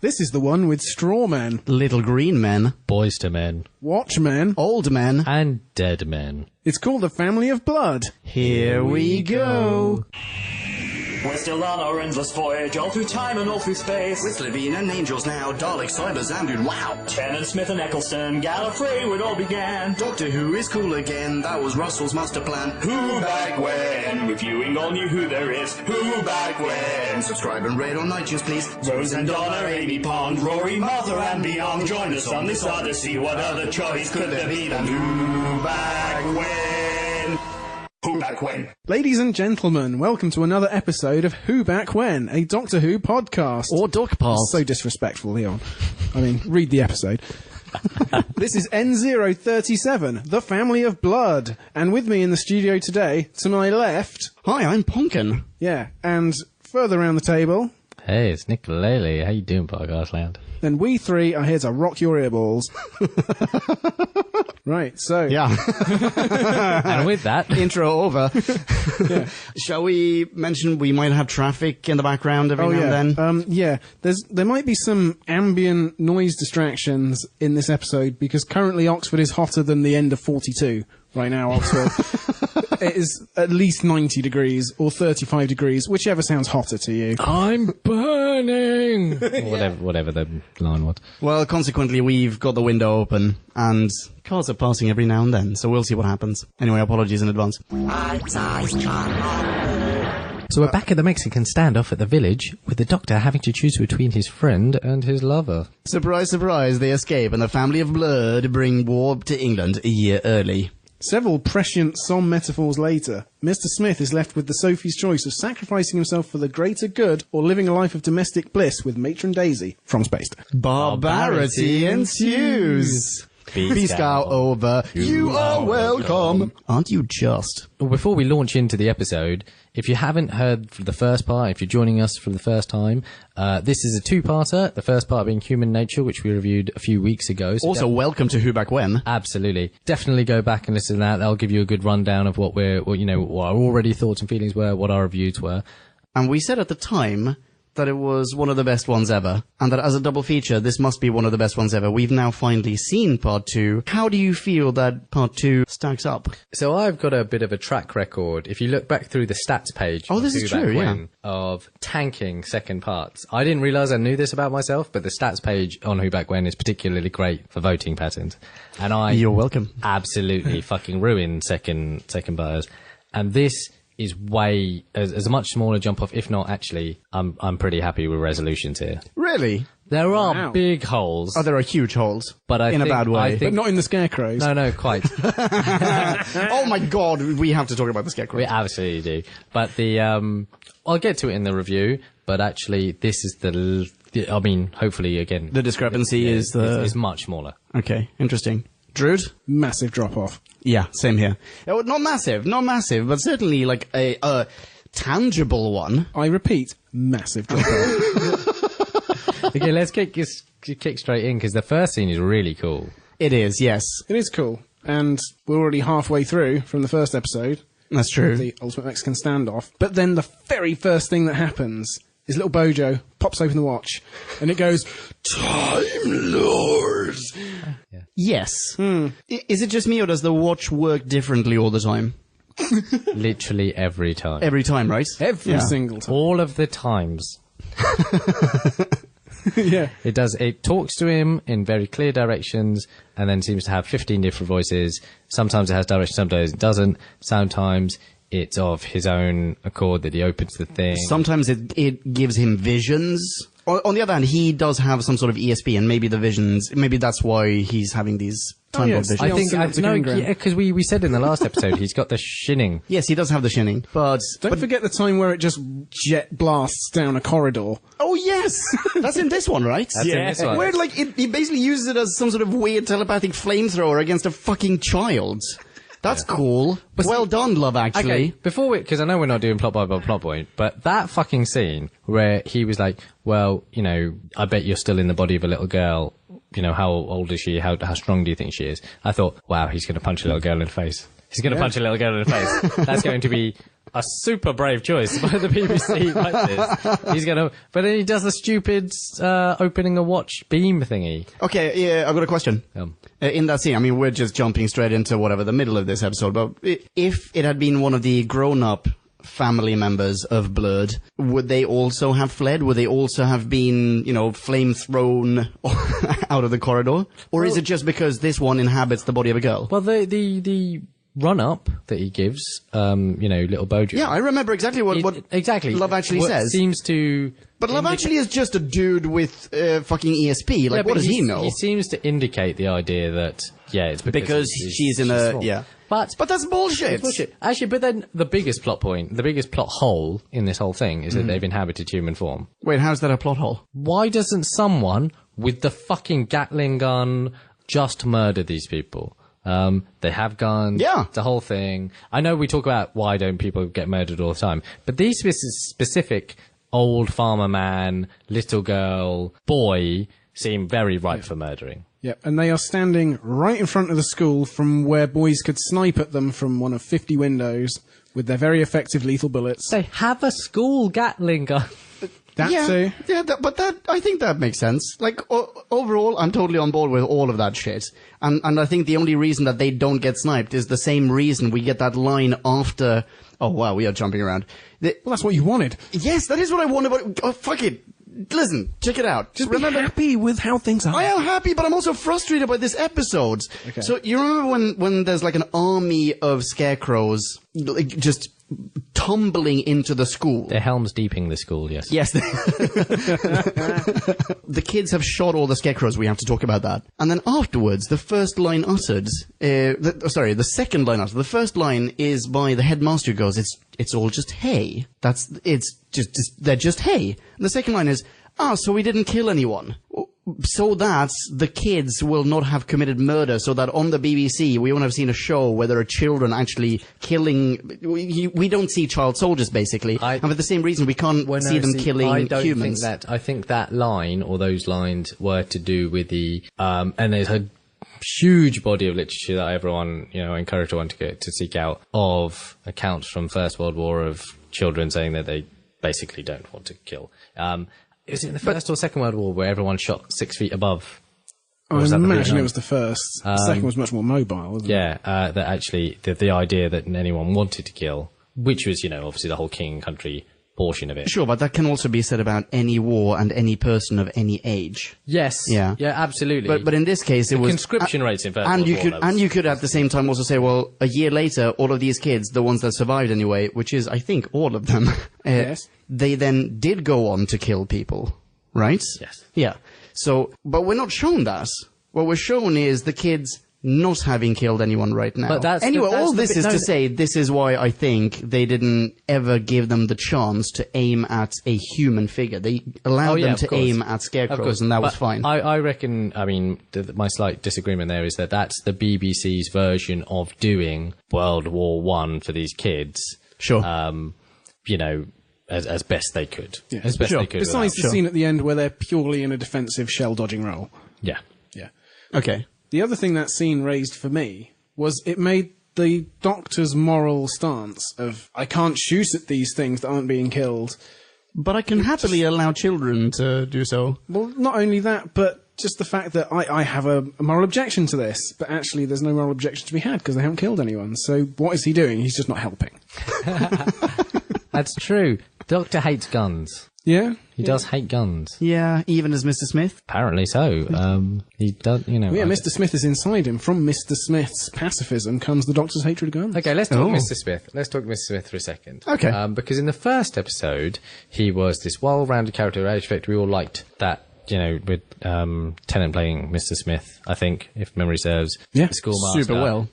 This is the one with straw men, little green men, boys to men, watchmen, old men, and dead men. It's called The Family of Blood. Here we go. We're still on our endless voyage, all through time and all through space. With Levine and angels now, Daleks, Cybers, and dude, wow. Tennant, Smith, and Eccleston, Gallifrey, where it all began. Doctor Who is cool again, that was Russell's master plan. Who back when? Reviewing all new Who there is. Who back when? Subscribe and rate on iTunes, please. Rose and Donna, Amy Pond, Rory, Martha, and beyond. Join us on this odyssey. What other choice could there be than Who back when? Who back when? Ladies and gentlemen, welcome to another episode of Who Back When, a Doctor Who podcast. Or Duck Pass. So disrespectful, Leon. I mean, read the episode. This is N037, The Family of Blood. And with me in the studio today, to my left... Hi, I'm Ponkin. Yeah, and further around the table... Hey, it's Nick Lely. How you doing, Podcast Land? Then we three are here to rock your earballs. Right, so... Yeah. And with that... Intro over. Yeah. Shall we mention we might have traffic in the background every now and then? Yeah, there might be some ambient noise distractions in this episode because currently Oxford is hotter than the end of 42 right now, Oxford. It is at least 90 degrees or 35 degrees, whichever sounds hotter to you. I'm burning! Whatever the line was. Well, consequently, we've got the window open, and cars are passing every now and then, so we'll see what happens. Anyway, apologies in advance. So we're back at the Mexican standoff at the village, with the Doctor having to choose between his friend and his lover. Surprise, surprise, they escape, and the family of blood bring war to England a year early. Several prescient Somme metaphors later, Mr. Smith is left with the Sophie's choice of sacrificing himself for the greater good or living a life of domestic bliss with Matron Daisy from Space. Barbarity ensues. Be scout over. You are welcome. Aren't you just? Well, before we launch into the episode, if you haven't heard the first part, if you're joining us for the first time, this is a two-parter. The first part being Human Nature, which we reviewed a few weeks ago. So also, welcome to Who Back When. Absolutely. Definitely go back and listen to that. That'll give you a good rundown of what our already thoughts and feelings were, what our reviews were. And we said at the time that it was one of the best ones ever, and that as a double feature, this must be one of the best ones ever. We've now finally seen Part 2. How do you feel that Part 2 stacks up? So I've got a bit of a track record. If you look back through the stats page of tanking second parts, I didn't realise I knew this about myself, but the stats page on Who Back When is particularly great for voting patterns. And You're welcome. Absolutely fucking ruined second buyers. And this is way as a much smaller jump off. If not, actually, I'm pretty happy with resolutions here. Really? There are big holes. Oh, there are huge holes. But in a bad way. But not in the scarecrows. No, quite. Oh my god, we have to talk about the scarecrows. We absolutely do. But I'll get to it in the review, but actually this is hopefully again... The discrepancy is much smaller. Okay, interesting. Druid? Massive drop-off. Yeah, same here. Oh, not massive, but certainly like a tangible one. I repeat, massive drop-off. Okay, let's kick straight in, because the first scene is really cool. It is, yes. It is cool. And we're already halfway through from the first episode. That's true. The Ultimate Mexican Standoff. But then the very first thing that happens is little Bojo pops open the watch, and it goes, Time Lords! Yeah. Yes. Is it just me, or does the watch work differently all the time? Literally every time. Every time, right? Every single time. All of the times. Yeah. It does. It talks to him in very clear directions, and then seems to have 15 different voices. Sometimes it has direction, sometimes it doesn't. Sometimes it's of his own accord that he opens the thing. Sometimes it gives him visions. On the other hand, he does have some sort of ESP, and maybe the visions, maybe that's why he's having these time-lord visions. I think, because we said in the last episode, he's got the shinning. Yes, he does have the shinning, but... Don't forget the time where it just jet blasts down a corridor. Oh, yes! That's in this one, right? That's in this one. Where, like, he basically uses it as some sort of weird telepathic flamethrower against a fucking child. That's cool. But well done, love, actually. Okay, because I know we're not doing plot by plot point, but that fucking scene where he was like, well, I bet you're still in the body of a little girl. How old is she? How strong do you think she is? I thought, wow, he's going to punch a little girl in the face. He's going to punch a little girl in the face. That's going to be a super brave choice by the BBC like this. He's gonna, but then he does the stupid opening a watch beam thingy. Okay, yeah, I've got a question. In that scene, I mean, we're just jumping straight into whatever the middle of this episode, but if it had been one of the grown-up family members of Blood, would they also have fled? Would they also have been, flame thrown out of the corridor? Or is it just because this one inhabits the body of a girl? Well, the run-up that he gives, little Bojo. Yeah, I remember exactly what exactly Love Actually what says. Seems to... But Love Actually is just a dude with fucking ESP. Like, what does he know? He seems to indicate the idea that, it's because she's in a... small. Yeah. But that's bullshit. It's bullshit. Actually, but then the biggest plot point, the biggest plot hole in this whole thing is that they've inhabited human form. Wait, how's that a plot hole? Why doesn't someone with the fucking Gatling gun just murder these people? They have guns. Yeah. The whole thing. I know we talk about why don't people get murdered all the time, but these specific old farmer man, little girl, boy seem very ripe for murdering. Yep, and they are standing right in front of the school from where boys could snipe at them from one of 50 windows with their very effective lethal bullets. They have a school Gatling gun. Too. Yeah, but I think that makes sense. Like, overall, I'm totally on board with all of that shit. And I think the only reason that they don't get sniped is the same reason we get that line after... Oh, wow, we are jumping around. Well, that's what you wanted. Yes, that is what I wanted, but... Oh, fuck it. Listen, check it out. Just remember, be happy with how things are. I am happy, but I'm also frustrated by this episode. Okay. So, you remember when there's like an army of scarecrows, like, just... tumbling into the school. They're Helm's Deeping the school, yes. Yes. The kids have shot all the scarecrows. We have to talk about that. And then afterwards, the first line uttered, the second line uttered. The first line is by the headmaster who goes, it's all just hay. They're just hay. And the second line is, so we didn't kill anyone. So that the kids will not have committed murder, so that on the BBC we won't have seen a show where there are children actually killing... We don't see child soldiers, basically. And for the same reason, we can't see them killing humans. I think that line, or those lines, were to do with the... and there's a huge body of literature that everyone, encouraged everyone to seek out, of accounts from First World War of children saying that they basically don't want to kill. Is it in the First or Second World War where everyone shot 6 feet above? I imagine it was the first. The second was much more mobile, wasn't it? Yeah, that actually, the idea that anyone wanted to kill, which was, obviously the whole king and country portion of it. Sure, but that can also be said about any war and any person of any age. Yes. Yeah. Yeah, absolutely. But in this case, it was... conscription rates in First World War. And you could at the same time also say, well, a year later, all of these kids, the ones that survived anyway, which is, I think, all of them, yes, they then did go on to kill people, right? Yes. Yeah. So, but we're not shown that. What we're shown is the kids not having killed anyone right now. But all this is to say, this is why I think they didn't ever give them the chance to aim at a human figure. They allowed them to aim at scarecrows, and that was fine. I reckon, my slight disagreement there is that that's the BBC's version of doing World War I for these kids. Sure. As best they could. Yeah. As best they could. Besides the scene at the end where they're purely in a defensive shell-dodging role. Yeah. Yeah. Okay. The other thing that scene raised for me was it made the Doctor's moral stance of, I can't shoot at these things that aren't being killed. But I can happily allow children to do so. Well, not only that, but just the fact that I have a moral objection to this, but actually there's no moral objection to be had because they haven't killed anyone. So what is he doing? He's just not helping. That's true. Doctor hates guns. Yeah? He does hate guns. Yeah, even as Mr. Smith? Apparently so. He does, Yeah, Mr. Smith is inside him. From Mr. Smith's pacifism comes the Doctor's hatred of guns. Okay, let's talk Mr. Smith. Let's talk Mr. Smith for a second. Okay. Because in the first episode, he was this well-rounded character. In fact, we all liked that, with Tennant playing Mr. Smith, I think, if memory serves. Yeah, the schoolmaster. super well.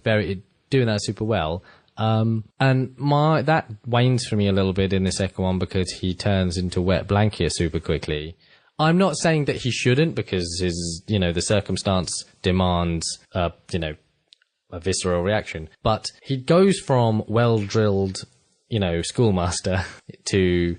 Doing that super well. And that wanes for me a little bit in the second one because he turns into wet blanket super quickly. I'm not saying that he shouldn't because his, the circumstance demands, a visceral reaction. But he goes from well-drilled, schoolmaster to,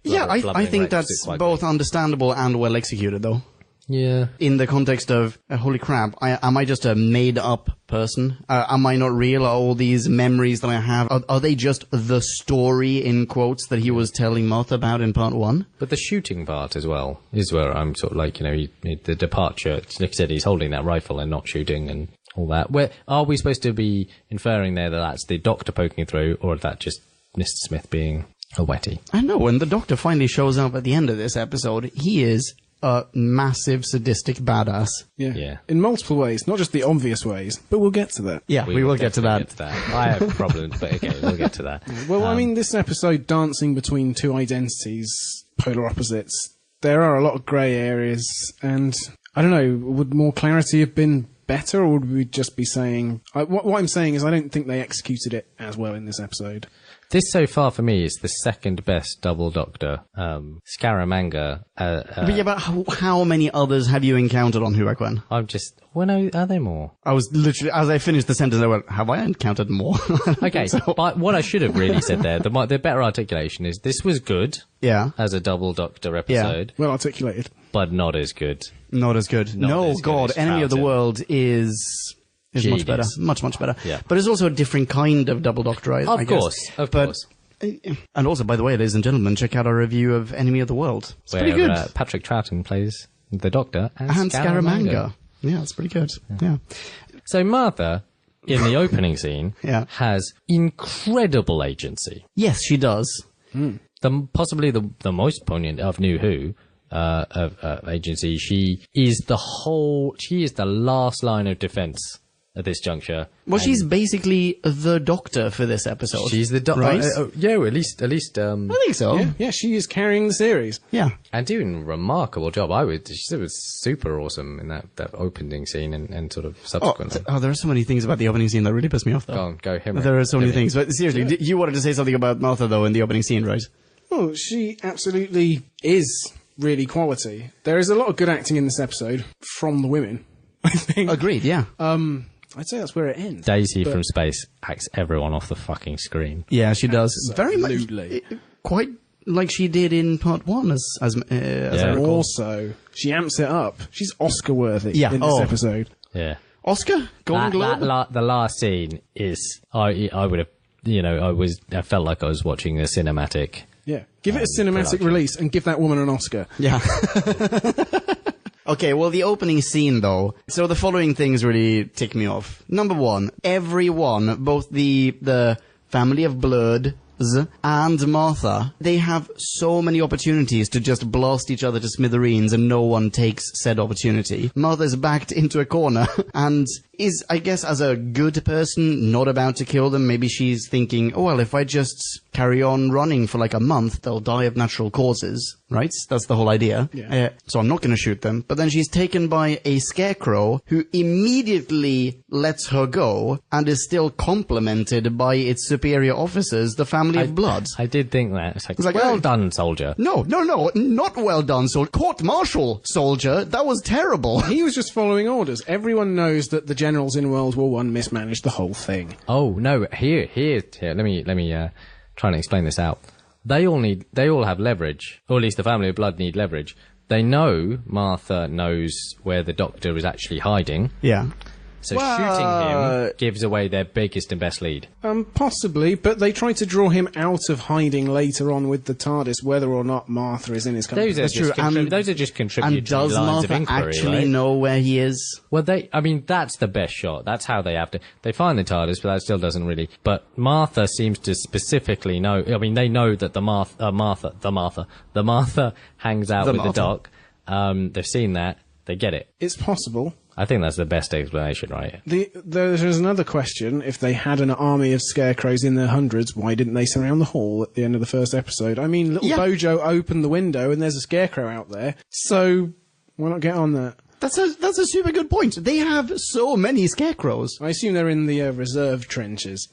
Yeah, I think that's both understandable and well executed, though. Yeah. In the context of, holy crap, am I just a made-up person? Am I not real? Are all these memories that I have, are they just the story, in quotes, that he was telling Martha about in part 1? But the shooting part as well is where I'm sort of like, the departure. Like I said, he's holding that rifle and not shooting and all that. Where are we supposed to be inferring there that that's the Doctor poking through, or is that just Mr. Smith being a wetty? I know, when the Doctor finally shows up at the end of this episode, he is a massive sadistic badass. Yeah. In multiple ways, not just the obvious ways, but we'll get to that. Yeah, we will get to that. I have problems, but okay, we'll get to that. Well, I mean, this episode, dancing between two identities, polar opposites, there are a lot of grey areas, and I don't know, would more clarity have been better, or would we just be saying... what I'm saying is I don't think they executed it as well in this episode. This, so far, for me, is the second best Double Doctor. Scaramanga. But how many others have you encountered on Who Back When? I'm just... Well, no, are there more? I was literally, as I finished the sentence, I went, have I encountered more? Okay, but what I should have really said there, the better articulation is, this was good. Yeah. As a Double Doctor episode. Well articulated. But not as good. Not as good. No, as God, good as Enemy of the Troughton. World is much better. Much better. Yeah. But it's also a different kind of Double Doctor, I guess. Of course. And also, by the way, ladies and gentlemen, check out our review of Enemy of the World. It's pretty good. Patrick Troughton plays the Doctor and Scaramanga. Yeah, it's pretty good. Yeah. So Martha, in the opening scene, Yeah. has incredible agency. Yes, she does. Possibly the most poignant of New Who of agency. She is the last line of defense at this juncture. Well, she's basically the Doctor for this episode. She's the Doctor, right? Yeah, at least. I think so. Yeah, she is carrying the series. Yeah. And doing a remarkable job. She was super awesome in that opening scene and sort of subsequently. There are so many things about the opening scene that really piss me off, though. Go him. There are so many things. But seriously, you wanted to say something about Martha, though, in the opening scene, right? Oh, she absolutely is really quality. There is a lot of good acting in this episode from the women, I think. Agreed, yeah. I'd say that's where it ends. Daisy from space acts everyone off the fucking screen. Yeah, she does. Very much. Absolutely. Quite like she did in part 1, as I recall. Also, she amps it up. She's Oscar-worthy Yeah. in this episode. Yeah. Oscar? Golden Globe? The last scene is, I would have, I felt like I was watching a cinematic. Yeah. Give it a cinematic production. release and give that woman an Oscar. Yeah. Okay, well, the opening scene, though. So the following things really tick me off. Number 1, everyone, both the family of Bloods and Martha, they have so many opportunities to just blast each other to smithereens and no one takes said opportunity. Martha's backed into a corner and is, I guess, as a good person, not about to kill them. Maybe she's thinking, oh, well, if I just carry on running for like a month, they'll die of natural causes, right? That's the whole idea. Yeah. So I'm not going to shoot them. But then she's taken by a scarecrow who immediately lets her go and is still complimented by its superior officers, the family of Blood. I did think that. It's like, well hey. done, soldier. No, not well done, soldier. Court-martial, soldier. That was terrible. He was just following orders. Everyone knows that the generals in World War I mismanaged the whole thing. Oh no! Here. Let me try and explain this out. They all have leverage, or at least the family of Blood need leverage. They know Martha knows where the Doctor is actually hiding. Yeah. So shooting him gives away their biggest and best lead. Possibly, but they try to draw him out of hiding later on with the TARDIS, whether or not Martha is in his company. Those are just contributory And does lines of Martha inquiry, actually right? know where he is? Well, that's the best shot. That's how they have to. They find the TARDIS, but that still doesn't really. But Martha seems to specifically know. I mean, they know that the Martha hangs out with the Doc. They've seen that. They get it. It's possible. I think that's the best explanation, right? There's another question. If they had an army of scarecrows in their hundreds, why didn't they surround the hall at the end of the first episode? I mean, little Bojo opened the window and there's a scarecrow out there. So why not get on that? That's a super good point. They have so many scarecrows. I assume they're in the reserve trenches.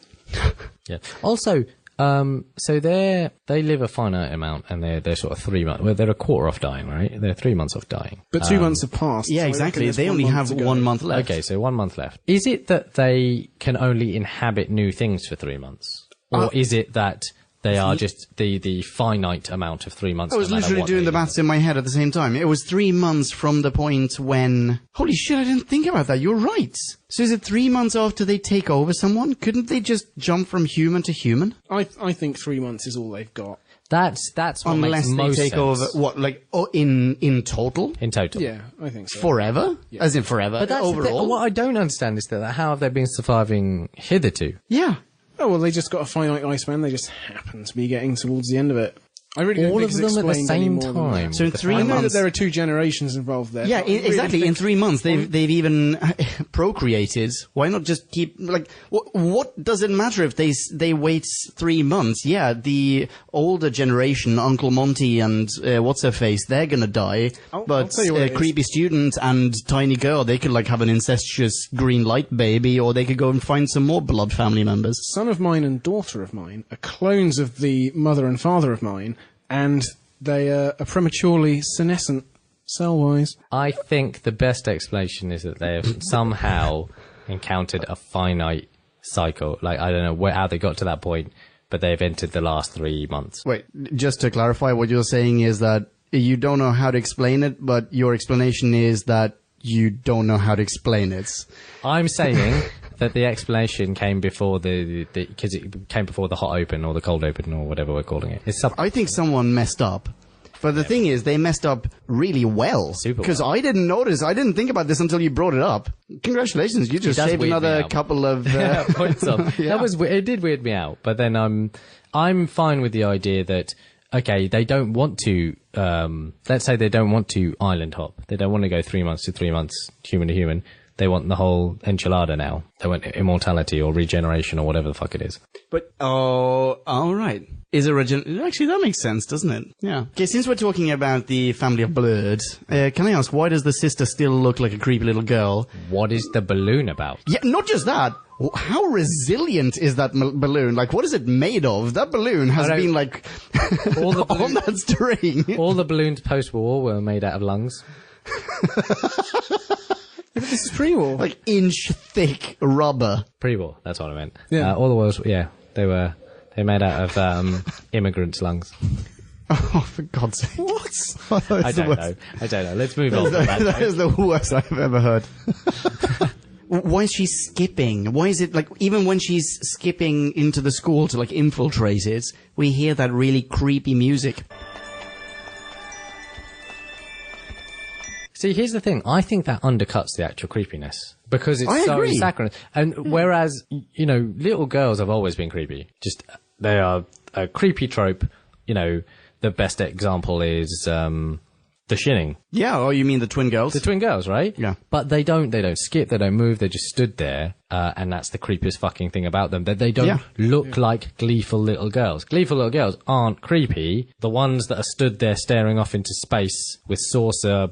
Yeah. Also, so they live a finite amount, and they're sort of 3 months. Well, they're a quarter off dying, right? They're 3 months off dying. But 2 months have passed. Yeah, so exactly. They only have 1 month left. Okay, so 1 month left. Is it that they can only inhabit new things for 3 months, or is it that They are just the finite amount of 3 months. I was literally doing the maths in my head at the same time. It was 3 months from the point when... Holy shit, I didn't think about that. You're right. So is it 3 months after they take over someone? Couldn't they just jump from human to human? I think 3 months is all they've got. That's what Unless makes they most take sense. over, what, like, in total? In total. Yeah, I think so. Forever? Yeah. As in forever? But that's overall? what I don't understand is that how have they been surviving hitherto? Yeah. Oh, well, they just got a finite lifespan. They just happen to be getting towards the end of it. I really don't All think of it's them at the explained any same more than that. time. So in The 3 I know that months... there are 2 generations involved there. Yeah, but I really exactly. think- In 3 months, they've even procreated. Why not just keep like? What does it matter if they wait 3 months? Yeah, the older generation, Uncle Monty and what's her face, they're gonna die. I'll But tell you what it is. creepy student and tiny girl, they could like have an incestuous green light baby, or they could go and find some more blood family members. Son of mine and daughter of mine are clones of the mother and father of mine, and they are prematurely senescent cell-wise. I think the best explanation is that they have somehow encountered a finite cycle. Like, I don't know how they got to that point, but they've entered the last 3 months. Wait, just to clarify, what you're saying is that you don't know how to explain it, but your explanation is that you don't know how to explain it. I'm saying that the explanation came before because it came before the hot open or the cold open or whatever we're calling it. It's I think someone messed up. But the thing is, they messed up really well. Super Because well. I didn't notice. I didn't think about this until you brought it up. Congratulations, you just does saved weird me another out. couple of... points on. Yeah. It did weird me out, but then I'm fine with the idea that okay, they don't want to. Let's say they don't want to island hop. They don't want to go 3 months to 3 months, human to human. They want the whole enchilada now. They want immortality or regeneration or whatever the fuck it is. But, oh, all right. Is actually, that makes sense, doesn't it? Yeah. Okay, since we're talking about the family of blood, can I ask, why does the sister still look like a creepy little girl? What is the balloon about? Yeah, not just that. How resilient is that balloon? Like, what is it made of? That balloon has been, like, All the on that string. All the balloons post-war were made out of lungs. This is pre-war. Like, inch-thick rubber. Pre-war, that's what I meant. Yeah. All the world's, they made out of immigrants' lungs. Oh, for God's sake. What? I don't know. Let's move on. From that. That is the worst I've ever heard. Why is she skipping? Why is it like, even when she's skipping into the school to like infiltrate it, we hear that really creepy music. See, here's the thing. I think that undercuts the actual creepiness because it's I so agree. saccharine. And whereas, you know, little girls have always been creepy. Just, they are a creepy trope. You know, the best example is the Shinning. Yeah, oh, you mean the twin girls? The twin girls, right? Yeah. But they don't skip, they don't move, they just stood there, and that's the creepiest fucking thing about them, that they don't look like gleeful little girls. Gleeful little girls aren't creepy. The ones that are stood there staring off into space with saucer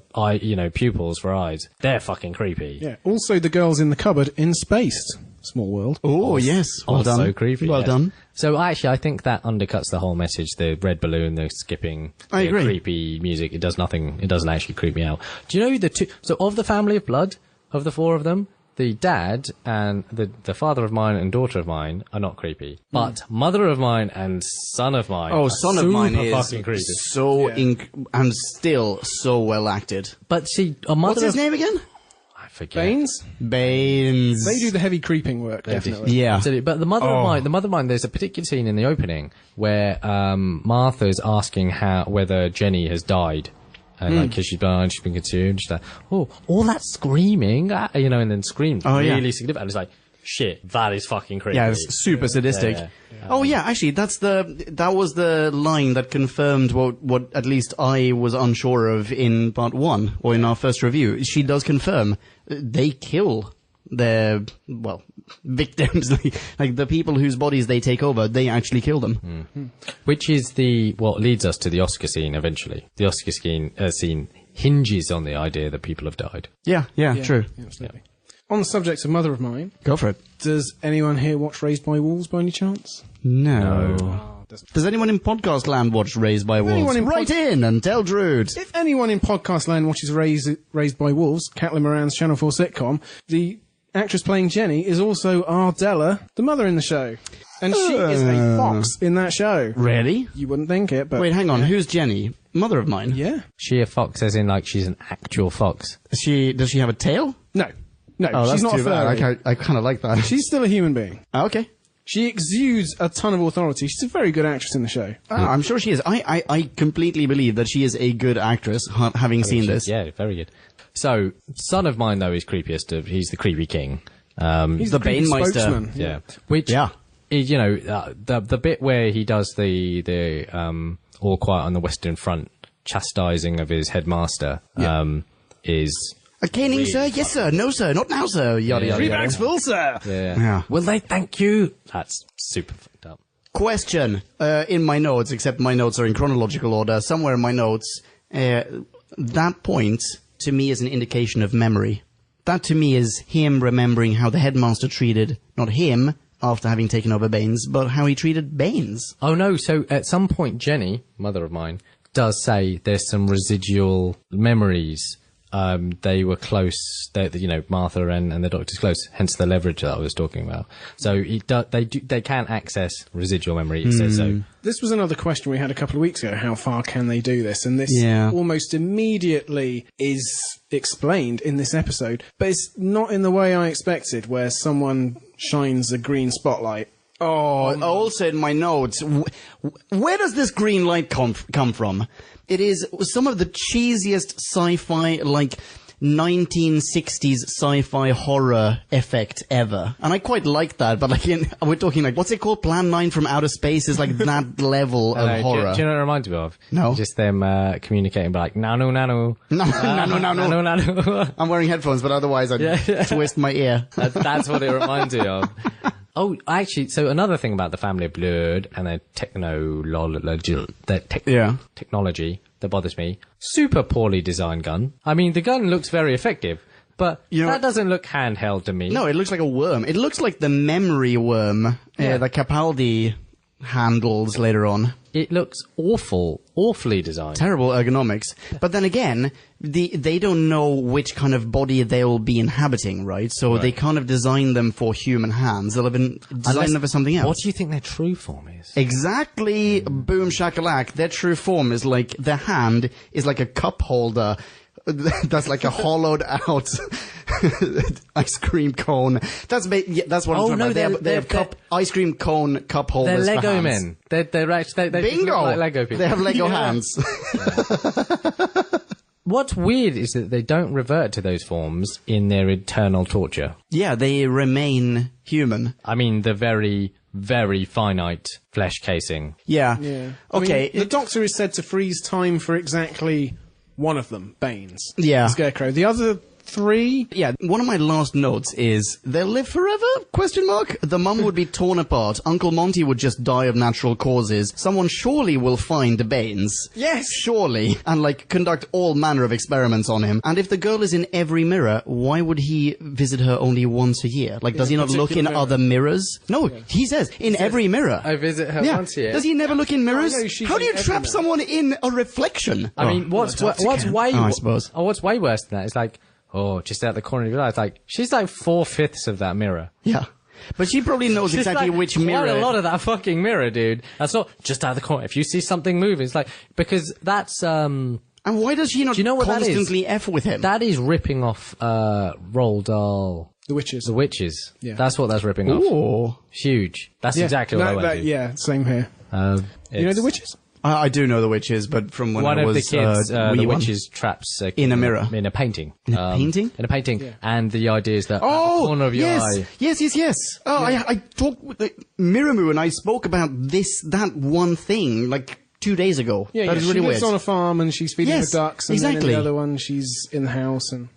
pupils for eyes, they're fucking creepy. Yeah. Also, the girls in the cupboard in Spaced. Small world. Oh, yes. Well Also done. creepy. Well yes. done. So actually, I think that undercuts the whole message. The red balloon, the skipping, I the agree. creepy music. It does nothing. It doesn't actually creep me out. Do you know the two? So of the family of blood, of the four of them, the dad and the father of mine and daughter of mine are not creepy, but mother of mine and son of mine. Oh, are son of mine super is fucking creepy. so and still so well acted. But see, a mother What's his of name again? I forget. Baines? Baines. They do the heavy creeping work, definitely. Yeah. Absolutely. But the mother of mine, there's a particular scene in the opening where Martha's asking whether Jenny has died. And like, because she's been consumed. She's like, oh, all that screaming, and then screams really significant. And it's like, shit, that is fucking creepy. Yeah, it's super sadistic. Yeah. Oh yeah, actually, that was the line that confirmed what at least I was unsure of in part 1 or in our first review. She does confirm they kill their victims, like the people whose bodies they take over. They actually kill them. Mm-hmm. Which is what leads us to the Oscar scene eventually. The Oscar scene hinges on the idea that people have died. Yeah, true. Yeah, absolutely. On the subject of Mother of Mine, Go for it. does anyone here watch Raised by Wolves by any chance? No. Oh, Does anyone in podcast land watch Raised by Wolves? anyone in Write in and tell Drude. If anyone in podcast land watches Raised by Wolves, Caitlin Moran's Channel 4 sitcom, the actress playing Jenny is also Ardella, the mother in the show. And she is a fox in that show. Really? You wouldn't think it, but... Wait, hang on. Who's Jenny? Mother of mine? Yeah. She a fox as in like she's an actual fox? Does she have a tail? No. No, Oh, she's that's not a too bad. furry. I kind of like that. She's still a human being. Oh, okay. She exudes a ton of authority. She's a very good actress in the show. I'm sure she is. I completely believe that she is a good actress, having seen this. Yeah, very good. So, son of mine, though, is creepiest. He's the creepy king. He's the creepy Banemeister. spokesman. Yeah. Which, Yeah. is, you know, the bit where he does the All Quiet on the Western Front chastising of his headmaster is... A caning, Really sir? Yes, sir. No, sir. Not now, sir. Yada, yada, Three yada. bags full, sir. Yeah. Will they thank you? That's super fucked up. Question in my notes, except my notes are in chronological order. Somewhere in my notes, that point to me is an indication of memory. That to me is him remembering how the headmaster treated not him after having taken over Baines, but how he treated Baines. Oh no! So at some point, Jenny, mother of mine, does say there's some residual memories. They were close. Martha and the doctor's close. Hence the leverage that I was talking about. So they can access residual memory. It says so. This was another question we had a couple of weeks ago. How far can they do this? And this almost immediately is explained in this episode, but it's not in the way I expected, where someone shines a green spotlight. Oh, also in my notes, where does this green light come from? It is some of the cheesiest sci-fi, like 1960s sci-fi horror effect ever. And I quite like that, but we're talking like, what's it called? Plan 9 from Outer Space is like that level of horror. Do you know what it reminds me of? No. Just them communicating by like, nano. No. I'm wearing headphones, but otherwise I'd twist my ear. That's what it reminds me of. Oh, actually, so another thing about the family of Blood and their technology that bothers me, super poorly designed gun. I mean, the gun looks very effective, but that doesn't look handheld to me. No, it looks like a worm. It looks like the memory worm that Capaldi handles later on. It looks awfully designed. Terrible ergonomics. But then again, they don't know which kind of body they'll be inhabiting, right? So they kind of design them for human hands. They'll have been designed them for something else. What do you think their true form is? Exactly. Boom shakalak. Their true form is like, their hand is like a cup holder that's like a hollowed out ice cream cone. That's what I'm talking about. They have ice cream cone cup holders. They're Lego for hands. men. They Bingo! look like Lego people. They have Lego hands. What's weird is that they don't revert to those forms in their eternal torture. Yeah, they remain human. I mean, the very, very finite flesh casing. Yeah. Okay. I mean, the Doctor is said to freeze time for exactly one of them, Baines. Yeah. The Scarecrow. The other three? Yeah, one of my last notes is, they'll live forever? ? The mum would be torn apart. Uncle Monty would just die of natural causes. Someone surely will find Baines. Yes! Surely. And, conduct all manner of experiments on him. And if the girl is in every mirror, why would he visit her only once a year? Does he not look in other mirrors? No, he says, in every mirror. I visit her once a year. Does he never look in mirrors? No, How do you trap someone in a reflection? I mean, what's way I suppose. what's way worse than that is just out the corner of your eye, it's she's 4/5 of that mirror. Yeah. But she probably knows She's exactly which mirror. Quite a lot of that fucking mirror, dude. That's not just out of the corner. If you see something moving, it's because that's And why does she not constantly F with him? That is ripping off Roald Dahl. The Witches. The Witches. Yeah. That's what that's ripping off. Ooh. Huge. That's exactly what I went to. Yeah, same here. You know The Witches? I do know The Witches, but from when one I was of the kids, the one. Witches traps in a mirror, in a painting, in a painting, yeah. And the idea is that at the corner of your eye. Yes. Oh, yeah. I talked with Miramu and I spoke about that one thing 2 days ago. Yeah, that is really she weird. lives on a farm and she's feeding the ducks, and exactly. then in the other one she's in the house and.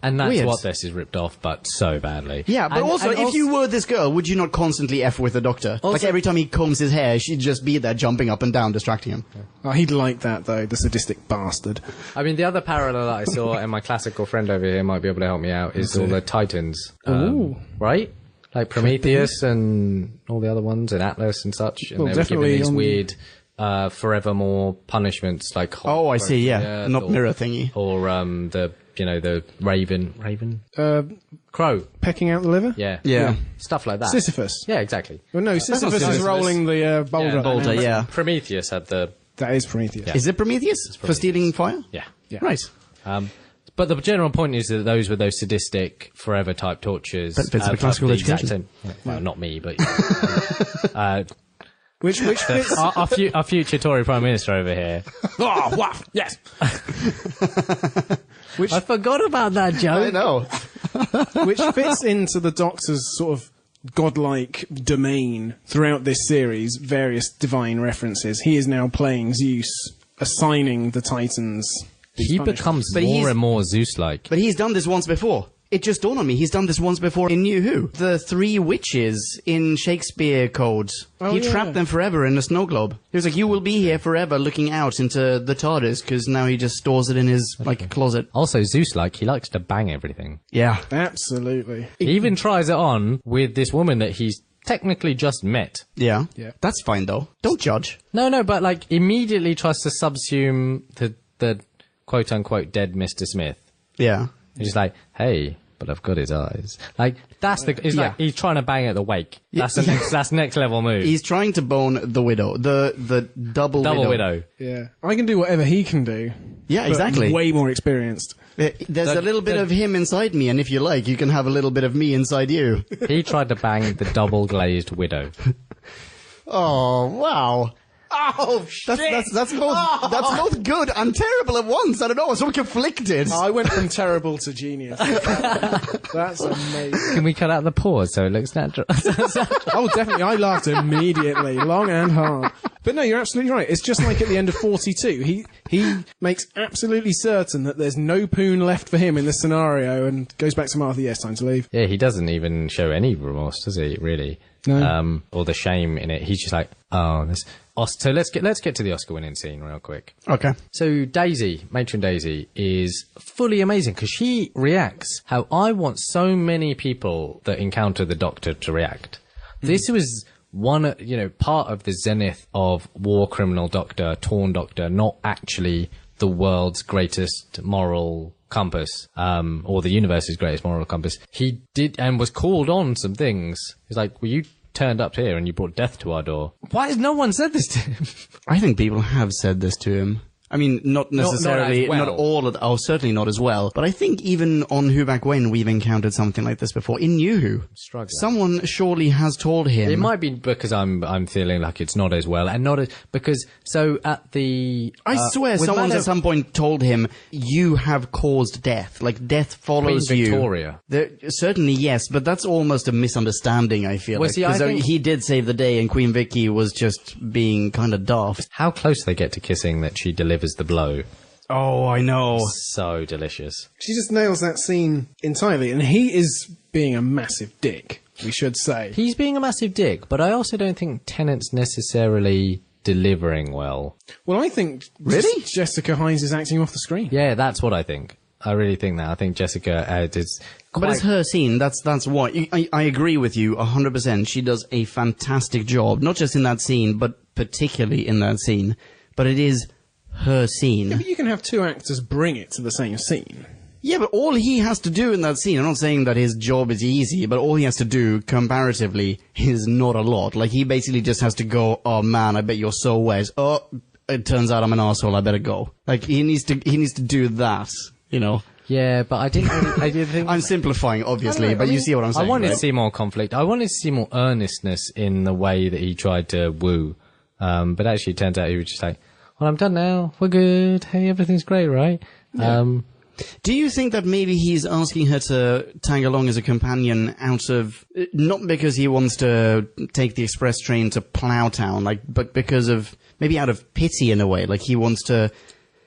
And that's weird. what this is ripped off, but so badly. Yeah, but also, if you were this girl, would you not constantly F with the Doctor? Every time he combs his hair, she'd just be there jumping up and down, distracting him. Oh, he'd like that, though, the sadistic bastard. I mean, the other parallel that I saw, and my classical friend over here might be able to help me out, is all the Titans. Right? Like Prometheus and all the other ones, and Atlas and such. And they were given these weird... forevermore punishments I see, yeah. Not mirror thingy. Or the the raven, crow, Pecking out the liver? yeah, stuff like that. Sisyphus. Yeah, exactly. Well, no, Sisyphus is rolling the boulder. Boulder, yeah. Prometheus had the That is Prometheus. Yeah. Is it Prometheus for stealing fire? yeah. Right. But the general point is that those were those sadistic, forever type tortures. That fits the classical the exact education. same- well, not me, but Which fits. our future Tory Prime Minister over here. Oh, wow. Yes. I forgot about that joke. I know. Which fits into the Doctor's sort of godlike domain throughout this series, various divine references. He is now playing Zeus, assigning the Titans. these He punishments. becomes But more he's- and more Zeus-like. But he's done this once before. It just dawned on me. He's done this once before in New Who. The three witches in Shakespeare Code. He trapped them forever in a snow globe. He was like, you will be here forever looking out into the TARDIS, because now he just stores it in his, closet. Also, Zeus-like, he likes to bang everything. Yeah. Absolutely. He even tries it on with this woman that he's technically just met. Yeah. Yeah. That's fine, though. Don't judge. No, but immediately tries to subsume the quote-unquote dead Mr. Smith. Yeah. He's like, hey, but I've got his eyes. It's like he's trying to bang at the wake. That's that's next level move. He's trying to bone the widow. The double widow. Yeah. I can do whatever he can do. Yeah, but exactly. Way more experienced. There's a little bit of him inside me, and if you like, you can have a little bit of me inside you. He tried to bang the double glazed widow. Oh, wow. Oh, shit. That's both good and terrible at once. I don't know, I'm so conflicted. I went from terrible to genius. That's amazing. Can we cut out the pause so it looks natural? Oh, definitely. I laughed immediately, long and hard. But no, you're absolutely right. It's just like at the end of 42. He makes absolutely certain that there's no poon left for him in this scenario and goes back to Martha, yes, time to leave. Yeah, he doesn't even show any remorse, does he, really? No. Or the shame in it. He's just like, oh, this... So let's get to the Oscar-winning scene real quick. Okay. So Daisy, Matron Daisy, is fully amazing because she reacts how I want so many people that encounter the Doctor to react. This was one, part of the zenith of war criminal Doctor, torn Doctor, not actually the world's greatest moral compass, or the universe's greatest moral compass. He did and was called on some things. He's like, well, you turned up here and you brought death to our door. Why has no one said this to him? I think people have said this to him. I mean, not necessarily, not as well. not all of, certainly not as well. But I think even on Who Back When we've encountered something like this before. In New Who, Struggling. someone surely has told him. It might be because I'm feeling like it's not as well, and not as because so at the I swear with someone Madame- at some point told him, you have caused death. Like, death follows Queen you. Victoria. Certainly, yes, but that's almost a misunderstanding, I feel Well, like. see, I 'Cause think- he did save the day and Queen Vicky was just being kind of daft. How close they get to kissing that she delivers the blow. Oh, I know. So delicious. She just nails that scene entirely, and he is being a massive dick, we should say. He's being a massive dick, but I also don't think Tennant's necessarily delivering well. Well, I think Really? Jessica Hines is acting off the screen. Yeah, that's what I think. I really think that. I think Jessica is But it's her scene. That's what. I agree with you 100%. She does a fantastic job, not just in that scene, but particularly in that scene. But it is her scene. But you can have two actors bring it to the same scene. Yeah, but all he has to do in that scene, I'm not saying that his job is easy, but all he has to do, comparatively, is not a lot. Like, he basically just has to go, oh man, I bet you're so wet. Oh, it turns out I'm an arsehole, I better go. Like, he needs to do that, you know? Yeah, but I didn't think... I'm simplifying, obviously, but you see what I'm saying, I wanted right? to see more conflict. I wanted to see more earnestness in the way that he tried to woo. But actually, it turns out he was just like, well, I'm done now. We're good. Hey, everything's great, right? Yeah. Do you think that maybe he's asking her to tag along as a companion out of, not because he wants to take the express train to Plowtown, but because of, maybe out of pity in a way, like he wants to,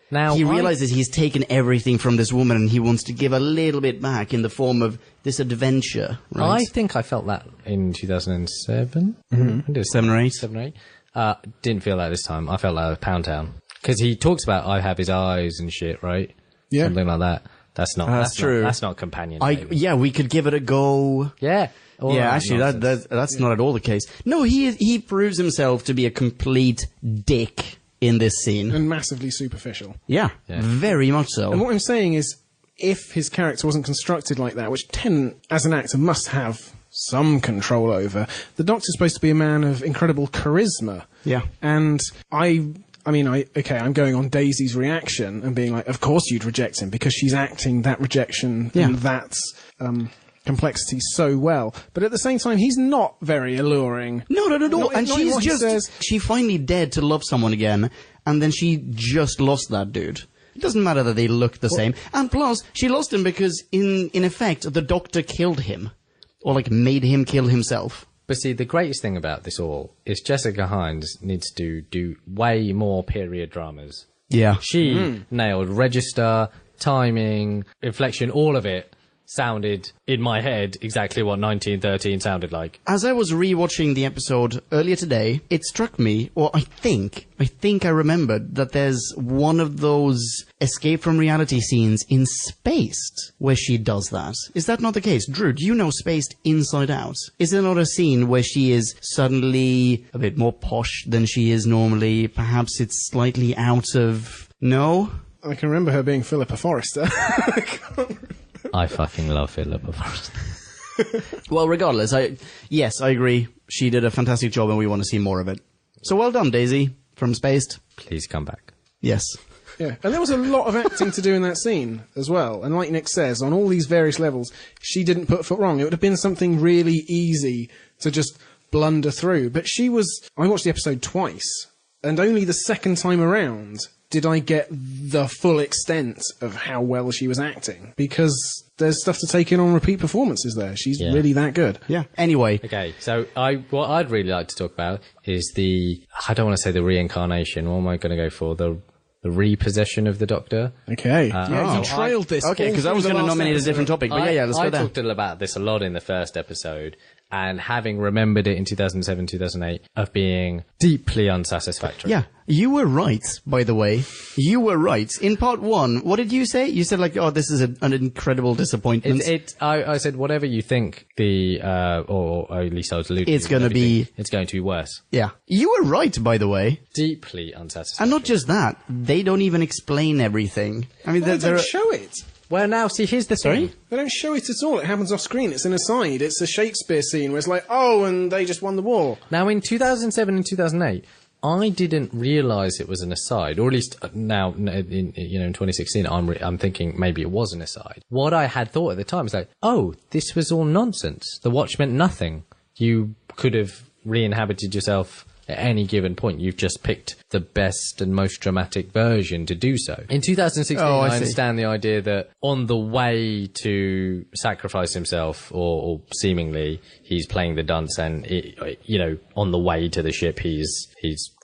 he realizes he's taken everything from this woman and he wants to give a little bit back in the form of this adventure, right? I think I felt that in 2007. Mm-hmm. 7 or 8? 7 or 8. Didn't feel that this time. I felt that at Pound Town. Because he talks about I have his eyes and shit, right? Yeah. Something like that. That's true. That's not companion. Baby. Yeah, we could give it a go. Yeah. All Yeah, that actually, nonsense. that's not at all the case. No, he proves himself to be a complete dick in this scene. And massively superficial. Yeah, Yeah. very much so. And what I'm saying is, if his character wasn't constructed like that, which Tennant, as an actor, must have some control over, the Doctor's supposed to be a man of incredible charisma. Yeah. And I'm going on Daisy's reaction and being like, of course you'd reject him, because she's acting that rejection and that complexity so well. But at the same time, he's not very alluring. No, not at all. And she's just... She finally dared to love someone again, and then she just lost that dude. It doesn't matter that they look the same. And plus, she lost him because, in effect, the Doctor killed him. Or, like, made him kill himself. But see, the greatest thing about this all is Jessica Hines needs to do way more period dramas. Yeah. She nailed register, timing, inflection, all of it sounded, in my head, exactly what 1913 sounded like. As I was rewatching the episode earlier today, it struck me, or I think I remembered, that there's one of those escape from reality scenes in Spaced where she does that. Is that not the case? Drew, do you know Spaced inside out? Is there not a scene where she is suddenly a bit more posh than she is normally? Perhaps it's slightly out of... No? I can remember her being Philippa Forrester. I fucking love Philippa Forrester. Well, regardless, I agree. She did a fantastic job and we want to see more of it. So well done, Daisy, from Spaced. Please come back. Yes. Yeah, and there was a lot of acting to do in that scene as well. And like Nick says, on all these various levels, she didn't put foot wrong. It would have been something really easy to just blunder through. But I watched the episode twice, and only the second time around did I get the full extent of how well she was acting. Because there's stuff to take in on repeat performances there. She's really that good. Yeah. Anyway. Okay, so what I'd really like to talk about is I don't want to say the reincarnation. What am I going to go for? The repossession of the Doctor. Okay. You trailed this. Okay, because I was going to nominate a different topic, but let's go there. I talked about this a lot in the first episode, and having remembered it in 2007, 2008, of being deeply unsatisfactory. Yeah, you were right, by the way. You were right. In part one, what did you say? You said, like, oh, this is an incredible disappointment. I said, whatever you think or at least I was alluding it's going to be worse. Yeah. You were right, by the way. Deeply unsatisfactory. And not just that, they don't even explain everything. I mean, they don't show it. Well, now, see, here's the thing. They don't show it at all. It happens off screen. It's an aside. It's a Shakespeare scene where it's like, oh, and they just won the war. Now, in 2007 and 2008, I didn't realise it was an aside, or at least now, in 2016, I'm thinking maybe it was an aside. What I had thought at the time was like, oh, this was all nonsense. The watch meant nothing. You could have re-inhabited yourself at any given point. You've just picked the best and most dramatic version to do so. In 2016, I understand the idea that on the way to sacrifice himself, or seemingly, he's playing the dunce, and on the way to the ship, he's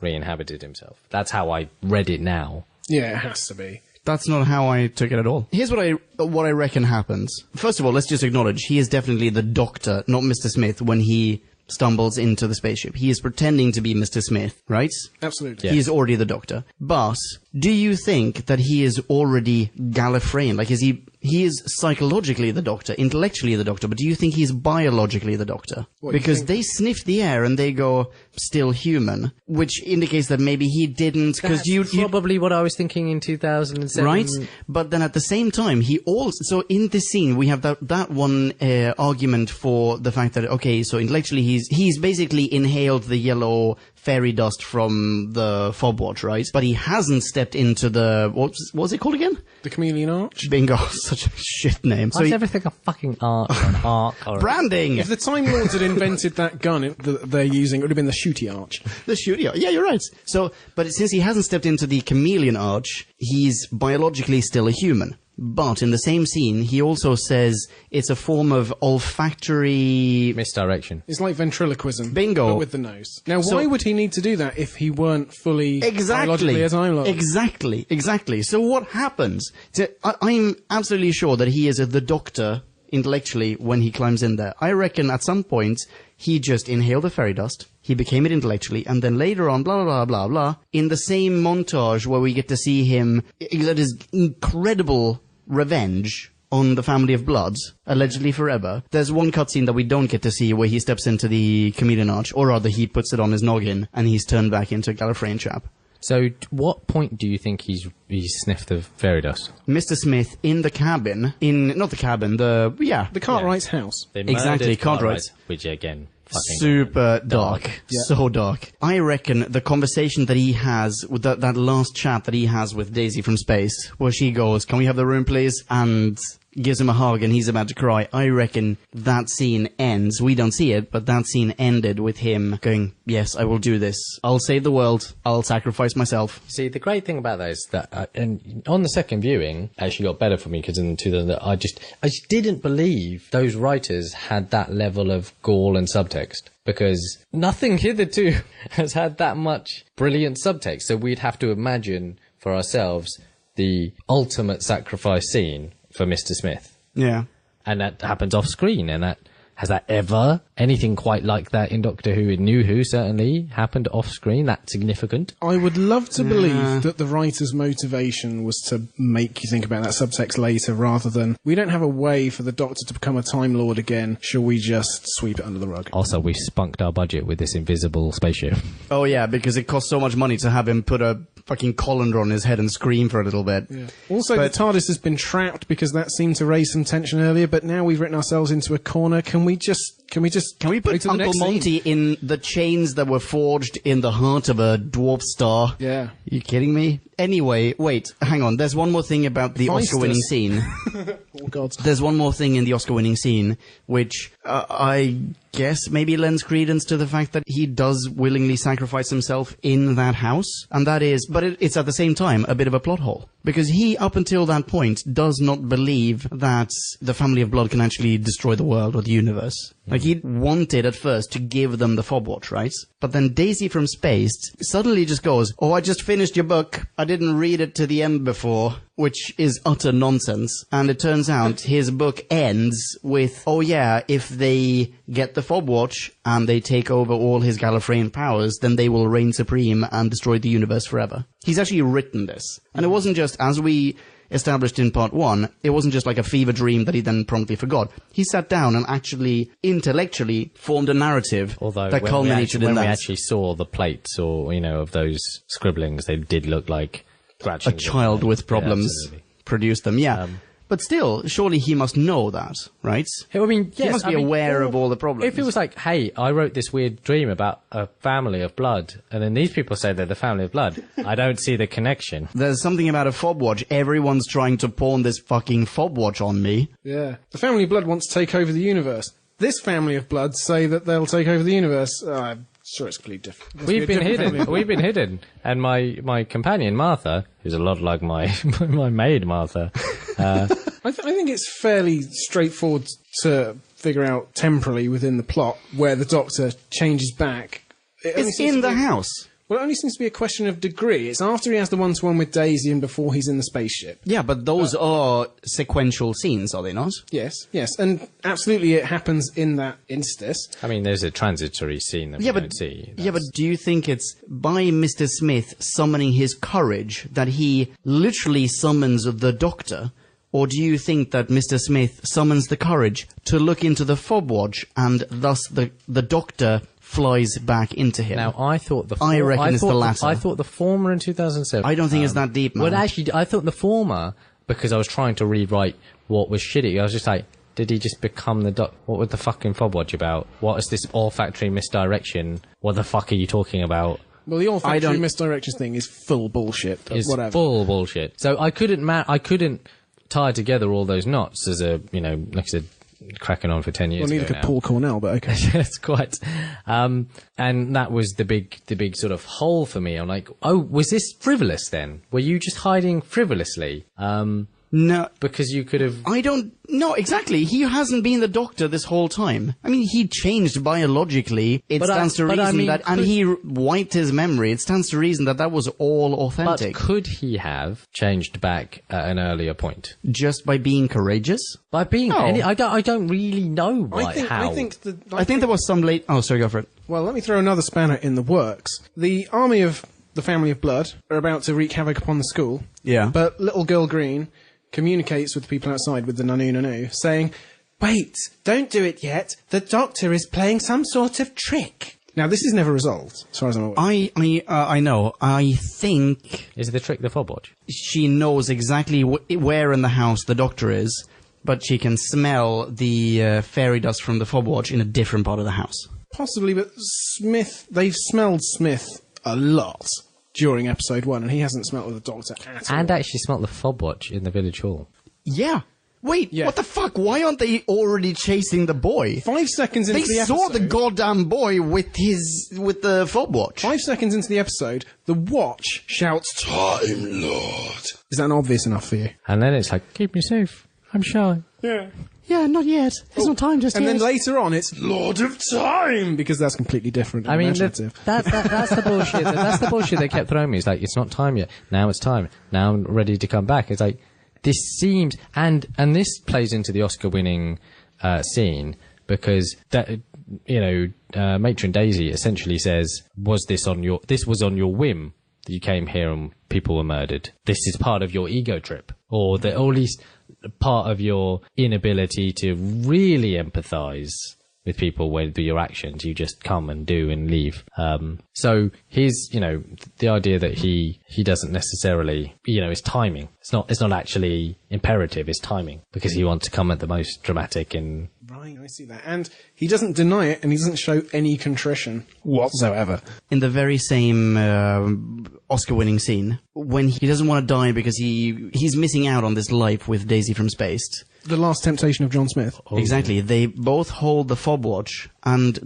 re-inhabited himself. That's how I read it now. Yeah, it has to be. That's not how I took it at all. Here's what I reckon happens. First of all, let's just acknowledge he is definitely the Doctor, not Mr. Smith, when he stumbles into the spaceship. He is pretending to be Mr. Smith, right? Absolutely. He is already the Doctor. But do you think that he is already Gallifreyan? Like, he is psychologically the Doctor, intellectually the Doctor, but do you think he's biologically the Doctor? Because they sniff the air and they go, still human, which indicates that maybe he didn't, because you probably what I was thinking in 2007. Right? But then at the same time, so in this scene, we have that one argument for the fact that, okay, so intellectually he's basically inhaled the yellow fairy dust from the fob watch, right? But he hasn't stepped into the, what was it called again? The Chameleon Arch? Bingo, such a shit name. Why does everything a fucking arch or an arc? Or branding! If the Time Lords had invented that gun that they're using, it would have been the Shooty Arch. The Shooty Arch, yeah, you're right. So, but since he hasn't stepped into the Chameleon Arch, he's biologically still a human. But in the same scene, he also says it's a form of olfactory misdirection. It's like ventriloquism. Bingo. But with the nose. Now, why would he need to do that if he weren't fully biologically a Time Lord? Exactly. So what happens? I'm absolutely sure that he is the Doctor intellectually when he climbs in there. I reckon at some point he just inhaled the fairy dust. He became it intellectually, and then later on, blah, blah, blah, blah, blah, in the same montage where we get to see him exert his incredible revenge on the family of Blood, allegedly forever, there's one cutscene that we don't get to see where he steps into the Chameleon Arch, or rather he puts it on his noggin, and he's turned back into a Gallifreyan chap. So, what point do you think he's sniffed the fairy dust? Mr. Smith in the cabin, not the cabin, the Cartwright's house. Exactly, Cartwright's. Which, again, fucking super dark. Yeah. So dark. I reckon the conversation that he has, with that last chat that he has with Daisy from space, where she goes, "Can we have the room, please?" and gives him a hug and he's about to cry. I reckon that scene ends. We don't see it, but that scene ended with him going, "Yes, I will do this. I'll save the world. I'll sacrifice myself." See, the great thing about that is that, and on the second viewing, actually got better for me because in 2000, I just didn't believe those writers had that level of gall and subtext. Because nothing hitherto has had that much brilliant subtext. So we'd have to imagine for ourselves the ultimate sacrifice scene for Mr. Smith. Yeah. And that happens off screen. And has that ever anything quite like that in Doctor Who, in New Who certainly, happened off screen? That significant? I would love to believe that the writer's motivation was to make you think about that subtext later, rather than, we don't have a way for the Doctor to become a Time Lord again, shall we just sweep it under the rug? Also, we spunked our budget with this invisible spaceship. Oh yeah, because it costs so much money to have him put a fucking colander on his head and scream for a little bit. Yeah. Also, the TARDIS has been trapped because that seemed to raise some tension earlier, but now we've written ourselves into a corner. Can we put Uncle Monty in the chains that were forged in the heart of a dwarf star? Yeah. You kidding me? Anyway, wait, hang on. There's one more thing about the Oscar-winning scene. Oh, God. There's one more thing in the Oscar-winning scene, which I guess maybe lends credence to the fact that he does willingly sacrifice himself in that house. And that is, but it's at the same time a bit of a plot hole. Because he, up until that point, does not believe that the family of blood can actually destroy the world or the universe. Like, he wanted at first to give them the fob watch, right? But then Daisy from space suddenly just goes, "Oh, I just finished your book. I didn't read it to the end before," which is utter nonsense. And it turns out his book ends with, "Oh yeah, if they get the fob watch and they take over all his Gallifreyan powers, then they will reign supreme and destroy the universe forever." He's actually written this. And it wasn't just, as we established in part 1, it wasn't just like a fever dream that he then promptly forgot. He sat down and actually intellectually formed a narrative that culminated in that. When we actually saw the plates or, of those scribblings, they did look like a child with problems produced them, yeah. But still, surely he must know that, right? I mean, yes, he must be aware of all the problems. If it was like, "Hey, I wrote this weird dream about a family of blood," and then these people say they're the family of blood, I don't see the connection. There's something about a fob watch. Everyone's trying to pawn this fucking fob watch on me. Yeah. The family of blood wants to take over the universe. This family of blood say that they'll take over the universe. I'm sure it's completely different. We've been hidden. And my companion, Martha, who's a lot like my maid, Martha... I think it's fairly straightforward to figure out temporally within the plot where the Doctor changes back. It's in the house. Well, it only seems to be a question of degree. It's after he has the one-to-one with Daisy and before he's in the spaceship. Yeah, but those are sequential scenes, are they not? Yes. And absolutely it happens in that instance. I mean, there's a transitory scene that we don't see. Yeah, but do you think it's by Mr. Smith summoning his courage that he literally summons the Doctor? Or do you think that Mr. Smith summons the courage to look into the fob watch and thus the Doctor flies back into him? Now, I thought the latter. I thought the former in 2007. I don't think it's that deep, man. Well, actually, I thought the former, because I was trying to rewrite what was shitty. I was just like, did he just become the what was the fucking fob watch about? What is this olfactory misdirection? What the fuck are you talking about? Well, the olfactory misdirection thing is full bullshit. Whatever. Full bullshit. So I couldn't tie together all those knots as a, like I said, cracking on for 10 years ago. Well, neither could Paul Cornell, but okay. It's quite. And that was the big sort of hole for me. I'm like, oh, was this frivolous then? Were you just hiding frivolously? No. Because you could have... I don't... No, exactly. He hasn't been the Doctor this whole time. I mean, he changed biologically. It stands to reason that... And he wiped his memory. It stands to reason that was all authentic. But could he have changed back at an earlier point? Just by being courageous? By being... No. I don't really know how. I think there was some late... Oh, sorry, go for it. Well, let me throw another spanner in the works. The army of the family of blood are about to wreak havoc upon the school. Yeah. But little girl Green communicates with the people outside with the Nanu, saying, "Wait, don't do it yet. The Doctor is playing some sort of trick." Now, this is never resolved, as far as I'm aware. I know. I think Is the trick the fob watch? she knows exactly where in the house the doctor is, but she can smell the fairy dust from the fob watch in a different part of the house. Possibly, but they've smelled Smith a lot during episode 1, and he hasn't smelled the doctor at all. And actually smelt the fob watch in the village hall. Yeah. Wait, Yeah. what the fuck? Why aren't they already chasing the boy? 5 seconds into They the saw episode... the goddamn boy with the fob watch. 5 seconds into the episode, the watch shouts, "Time Lord." Is that not obvious enough for you? And then it's like, keep me safe. I'm shy. Yeah. Yeah, not yet. There's no time just And yet. then later on, it's Lord of Time, because that's completely different. And I mean, imaginative. that's the bullshit. That's the bullshit they kept throwing me. It's like, it's not time yet. Now it's time. Now I'm ready to come back. It's like, this seems, and this plays into the Oscar-winning scene, because that, Matron Daisy essentially says, this was on your whim that you came here and people were murdered. This is part of your ego trip, or at least part of your inability to really empathize with people with your actions. You just come and do and leave. So here's, the idea that he doesn't necessarily, it's timing. It's not actually imperative. It's timing, because he wants to come at the most dramatic and... Right, I see that. And he doesn't deny it, and he doesn't show any contrition whatsoever. in the very same Oscar-winning scene, when he doesn't want to die because he's missing out on this life with Daisy from Space. The Last Temptation of John Smith. Exactly. They both hold the fob watch, and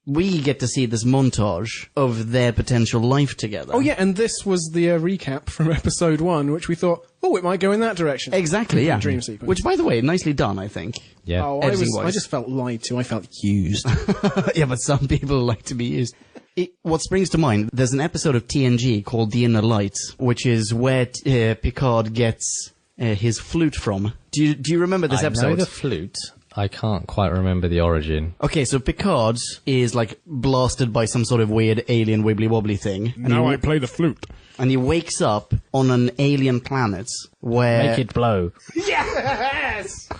we get to see this montage of their potential life together. Oh, yeah, and this was the recap from episode 1, which we thought, it might go in that direction. Exactly, yeah. Dream sequence. Which, by the way, nicely done, I think. Yeah. Oh, Editing-wise. I just felt lied to. I felt used. Yeah, but some people like to be used. What springs to mind, there's an episode of TNG called The Inner Light, which is where Picard gets his flute from. Do you remember this episode? I know the flute. I can't quite remember the origin. Okay, so Picard is like blasted by some sort of weird alien wibbly wobbly thing. Now I play the flute. And he wakes up on an alien planet where... Make it blow. Yes!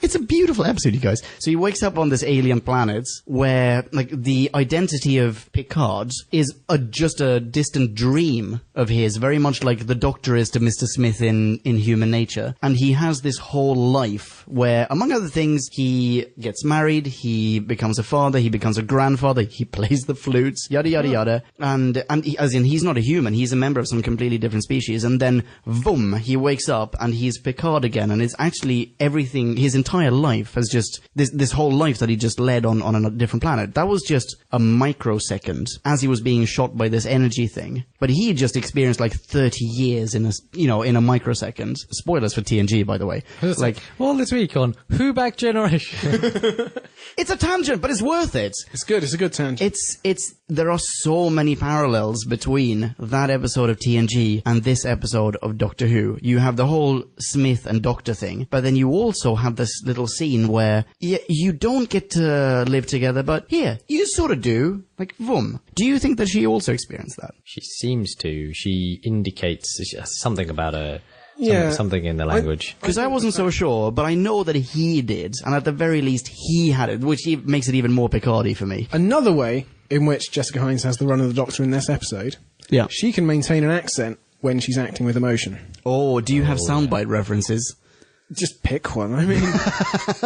It's a beautiful episode, you guys. So he wakes up on this alien planet where, like, the identity of Picard is just a distant dream of his, very much like the Doctor is to Mr. Smith in Human Nature. And he has this whole life where, among other things, he gets married, he becomes a father, he becomes a grandfather, he plays the flutes, yada, yada, yada. And he's not a human, he's a member of some completely different species. And then, boom, he wakes up and he's Picard again. And it's actually everything, his entire life has just this whole life that he just led on a different planet. That was just a microsecond as he was being shot by this energy thing. But he just experienced like 30 years in a microsecond. Spoilers for TNG, by the way. Like all this week on Who Back Generation. It's a tangent, but it's worth it. It's good. It's a good tangent. There are so many parallels between that episode of TNG and this episode of Doctor Who. You have the whole Smith and Doctor thing, but then you also have this little scene where you don't get to live together, but here, you sort of do. Like, vroom. Do you think that she also experienced that? She seems to. She indicates something about her. Yeah. Something in the language. Because I wasn't so sure, but I know that he did, and at the very least he had it, which makes it even more Picardy for me. Another way in which Jessica Hines has the run of the Doctor in this episode, Yeah. she can maintain an accent when she's acting with emotion. Oh, do you have soundbite references? Just pick one. I mean,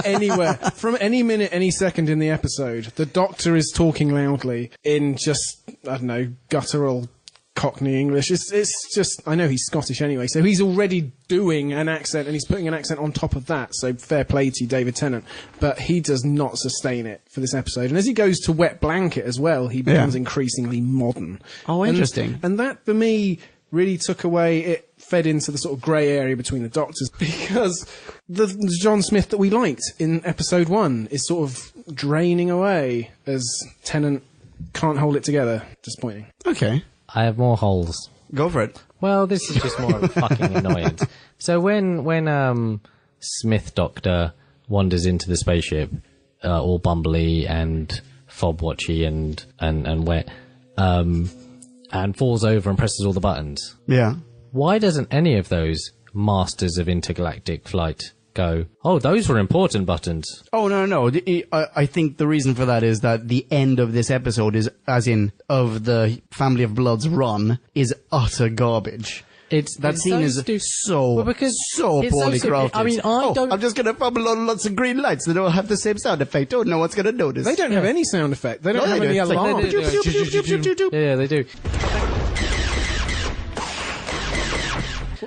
anywhere. From any minute, any second in the episode, the Doctor is talking loudly in just, I don't know, guttural Cockney English. It's just, I know he's Scottish anyway, so he's already doing an accent, and he's putting an accent on top of that, so fair play to you, David Tennant. But he does not sustain it for this episode. And as he goes to Wet Blanket as well, he becomes increasingly modern. Oh, interesting. And that, for me, really took away, it fed into the sort of grey area between the Doctors, because the John Smith that we liked in episode 1 is sort of draining away as Tennant can't hold it together. Disappointing. Okay. I have more holes. Go for it. Well, this is just more of a fucking annoyance. So when Smith Doctor wanders into the spaceship, all bumbly and fob-watchy and wet, and falls over and presses all the buttons. Yeah. Why doesn't any of those masters of intergalactic flight go, oh, those were important buttons. Oh, no. I think the reason for that is that the end of this episode is, as in, of the Family of Blood's run, is utter garbage. That scene is so poorly crafted. I mean, I'm just going to fumble on lots of green lights that all have the same sound effect. Oh, no one's going to notice. They don't have any sound effect. They don't have any alarm. Yeah, they do.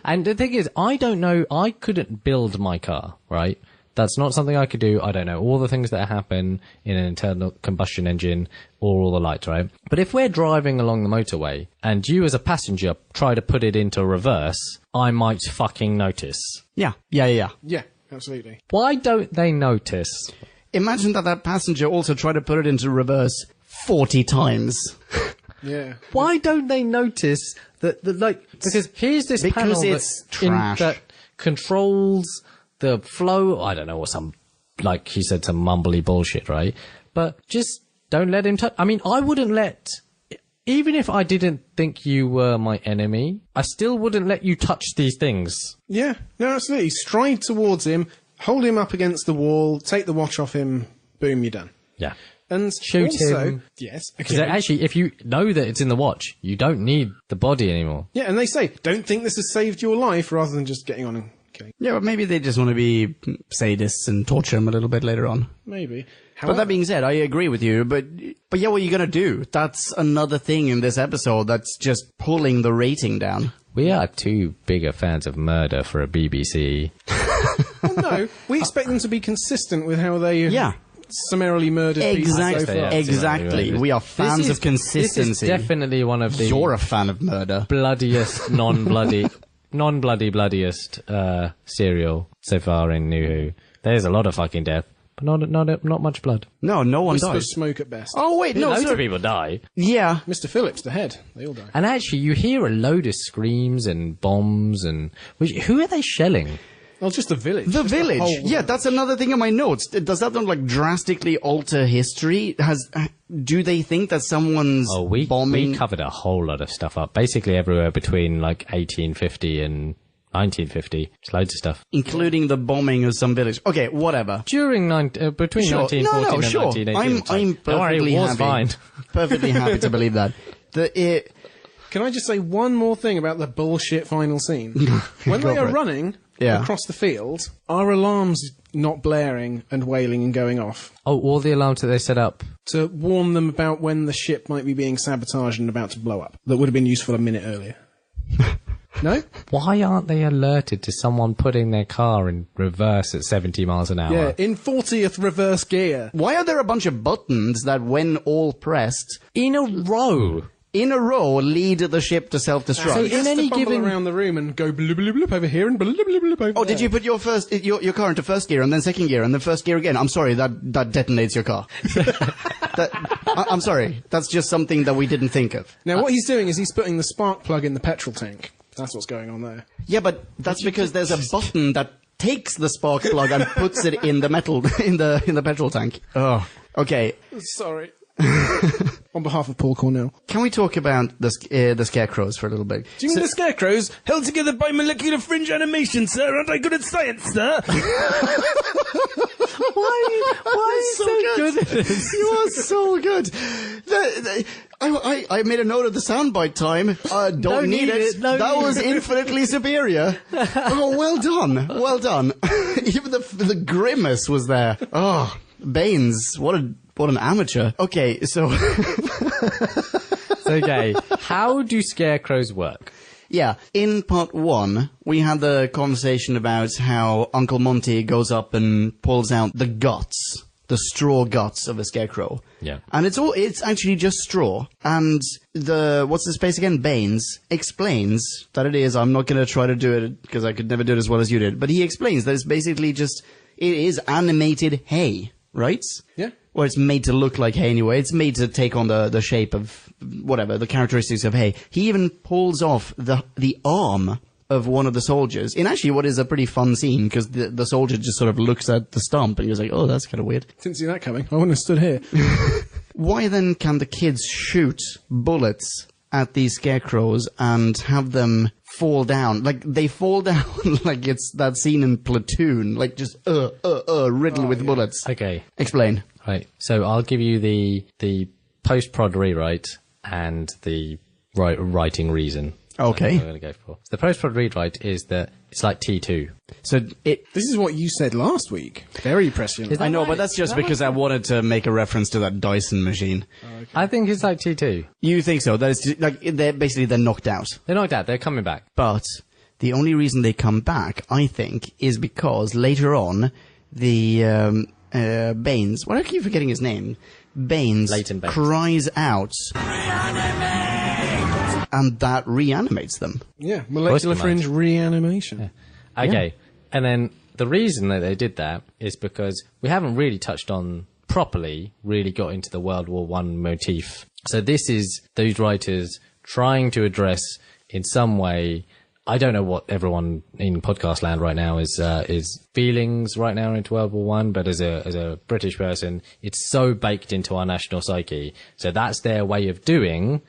And the thing is, I don't know, I couldn't build my car, right? That's not something I could do. I don't know all the things that happen in an internal combustion engine or all the lights, right? But if we're driving along the motorway and you as a passenger try to put it into reverse, I might fucking notice. Yeah, absolutely. Why don't they notice? Imagine that passenger also tried to put it into reverse 40 times. Yeah. Why don't they notice that, because here's this panel that controls the flow. I don't know, or some, like he said, some mumbly bullshit, right? But just don't let him touch. I mean, I wouldn't let, even if I didn't think you were my enemy, I still wouldn't let you touch these things. Yeah, no, absolutely. Stride towards him, hold him up against the wall, take the watch off him, boom, you're done. Yeah. And shoot also, him. Yes. Because actually, if you know that it's in the watch, you don't need the body anymore. Yeah, and they say, don't think this has saved your life, rather than just getting on and killing. Yeah, but maybe they just want to be sadists and torture him a little bit later on. Maybe. However, but that being said, I agree with you, but yeah, what are you going to do? That's another thing in this episode that's just pulling the rating down. We are too bigger fans of murder for a BBC. Well, no, we expect them to be consistent with how they summarily murdered people so far. Exactly. We are fans of consistency. This is definitely one of the... You're a fan of murder. Bloodiest, bloodiest serial so far in New Who. There's a lot of fucking death, but not much blood. No one Whisper dies. smoke at best. Oh, wait, no, loads of people die. Yeah. Mr. Phillips, the head. They all die. And actually, you hear a load of screams and bombs and... Who are they shelling? Well, just the village. The village. Yeah, that's another thing in my notes. Does that not, drastically alter history? Do they think that someone's bombing... We covered a whole lot of stuff up. Basically everywhere between, 1850 and 1950. It's loads of stuff. Including the bombing of some village. Okay, whatever. Between 1914 and 1918. I'm perfectly happy. Fine. Perfectly happy to believe that. Can I just say one more thing about the bullshit final scene? When they are running... Yeah. Across the field, are alarms not blaring and wailing and going off? Oh, all the alarms that they set up? To warn them about when the ship might be being sabotaged and about to blow up. That would have been useful a minute earlier. No? Why aren't they alerted to someone putting their car in reverse at 70 miles an hour? Yeah, in 40th reverse gear. Why are there a bunch of buttons that, when all pressed... In a row... lead the ship to self-destruct. So in any given around the room and go blub blub blub over here and blub blub blub over there. Did you put your car into first gear and then second gear and then first gear again? I'm sorry, that detonates your car. I'm sorry, that's just something that we didn't think of. Now what he's doing is he's putting the spark plug in the petrol tank. That's what's going on there. Yeah, but that's because there's a button that takes the spark plug and puts it in the metal in the petrol tank. Oh, okay. Sorry. On behalf of Paul Cornell. Can we talk about the scarecrows for a little bit? Do you mean the scarecrows held together by molecular fringe animation, sir? Aren't I good at science, sir? Why are you so good at this? You are so good. I made a note of the soundbite time. Don't need it. That was infinitely superior. Oh, well done. Well done. Even the grimace was there. Oh, Baines, what an amateur. Okay, so... Okay, how do scarecrows work? Yeah, in part 1, we had the conversation about how Uncle Monty goes up and pulls out the guts, the straw guts of a scarecrow. Yeah. And it's actually just straw. And what's his face again? Baines explains that it is, I'm not going to try to do it because I could never do it as well as you did, but he explains that it's basically just, it is animated hay, right? Yeah. Or it's made to look like hay anyway. It's made to take on the shape of whatever, the characteristics of hay. He even pulls off the arm of one of the soldiers in actually what is a pretty fun scene because the soldier just sort of looks at the stump and goes like, oh, that's kind of weird. Didn't see that coming. I wouldn't have stood here. Why then can the kids shoot bullets at these scarecrows and have them fall down. Like, they fall down like it's that scene in Platoon. Like, just, riddled with bullets. Okay. Explain. Right. So I'll give you the post-prod rewrite and the writing reason. Okay. I'm going to go for. The post-prod rewrite is that it's like T2. So This is what you said last week. Very prescient. I know, but that's just because I wanted to make a reference to that Dyson machine. Okay. I think it's like T2. You think so? That is like they're knocked out. They're knocked out. They're coming back. But the only reason they come back, I think, is because later on the Baines. Why do I keep forgetting his name? Baines Leighton Baines. cries out. And that reanimates them. Yeah, molecular fringe reanimation. Yeah. Okay. And then the reason that they did that is because we haven't really touched on properly, really got into the World War I motif. So this is those writers trying to address in some way, I don't know what everyone in podcast land right now is feelings right now into World War I, but as a British person, it's so baked into our national psyche. So that's their way of doing,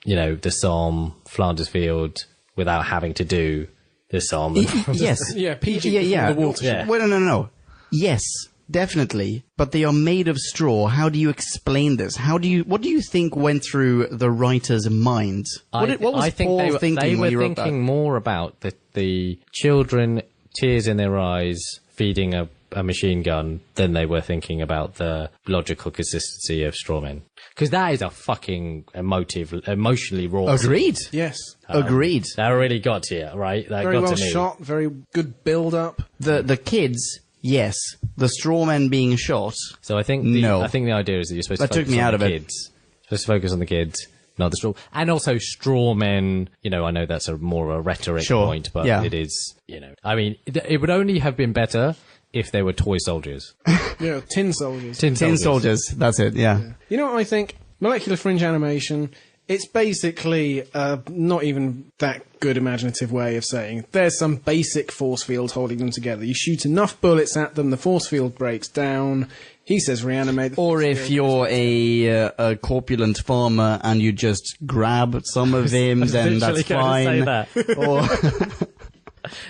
the Somme, Flanders Field, without having to do the Somme. Yes. Yeah, PG. Yeah. The water. Yeah. Well, no. Yes, definitely. But they are made of straw. How do you explain this? What do you think went through the writer's mind? What was Paul thinking they when he were wrote that? thinking more about the children, tears in their eyes, feeding a machine gun than they were thinking about the logical consistency of straw men. Because that is a fucking emotionally raw. Agreed. Yes. Agreed. That really got to you, right? That Very got well to me. shot. Very good build-up. The kids, yes. The straw men being shot. So I think the idea is that you're supposed to focus on the kids. Supposed to focus on the kids, not the straw. And also straw men, I know that's more a rhetoric point, but it is, I mean, it would only have been better if they were toy soldiers. Yeah, tin soldiers. Tin soldiers. That's it, yeah. You know what I think? Molecular fringe animation, it's basically not even that good imaginative way of saying there's some basic force field holding them together. You shoot enough bullets at them, the force field breaks down. He says reanimate. Or if you're a corpulent farmer and you just grab some of him, then that's fine. Or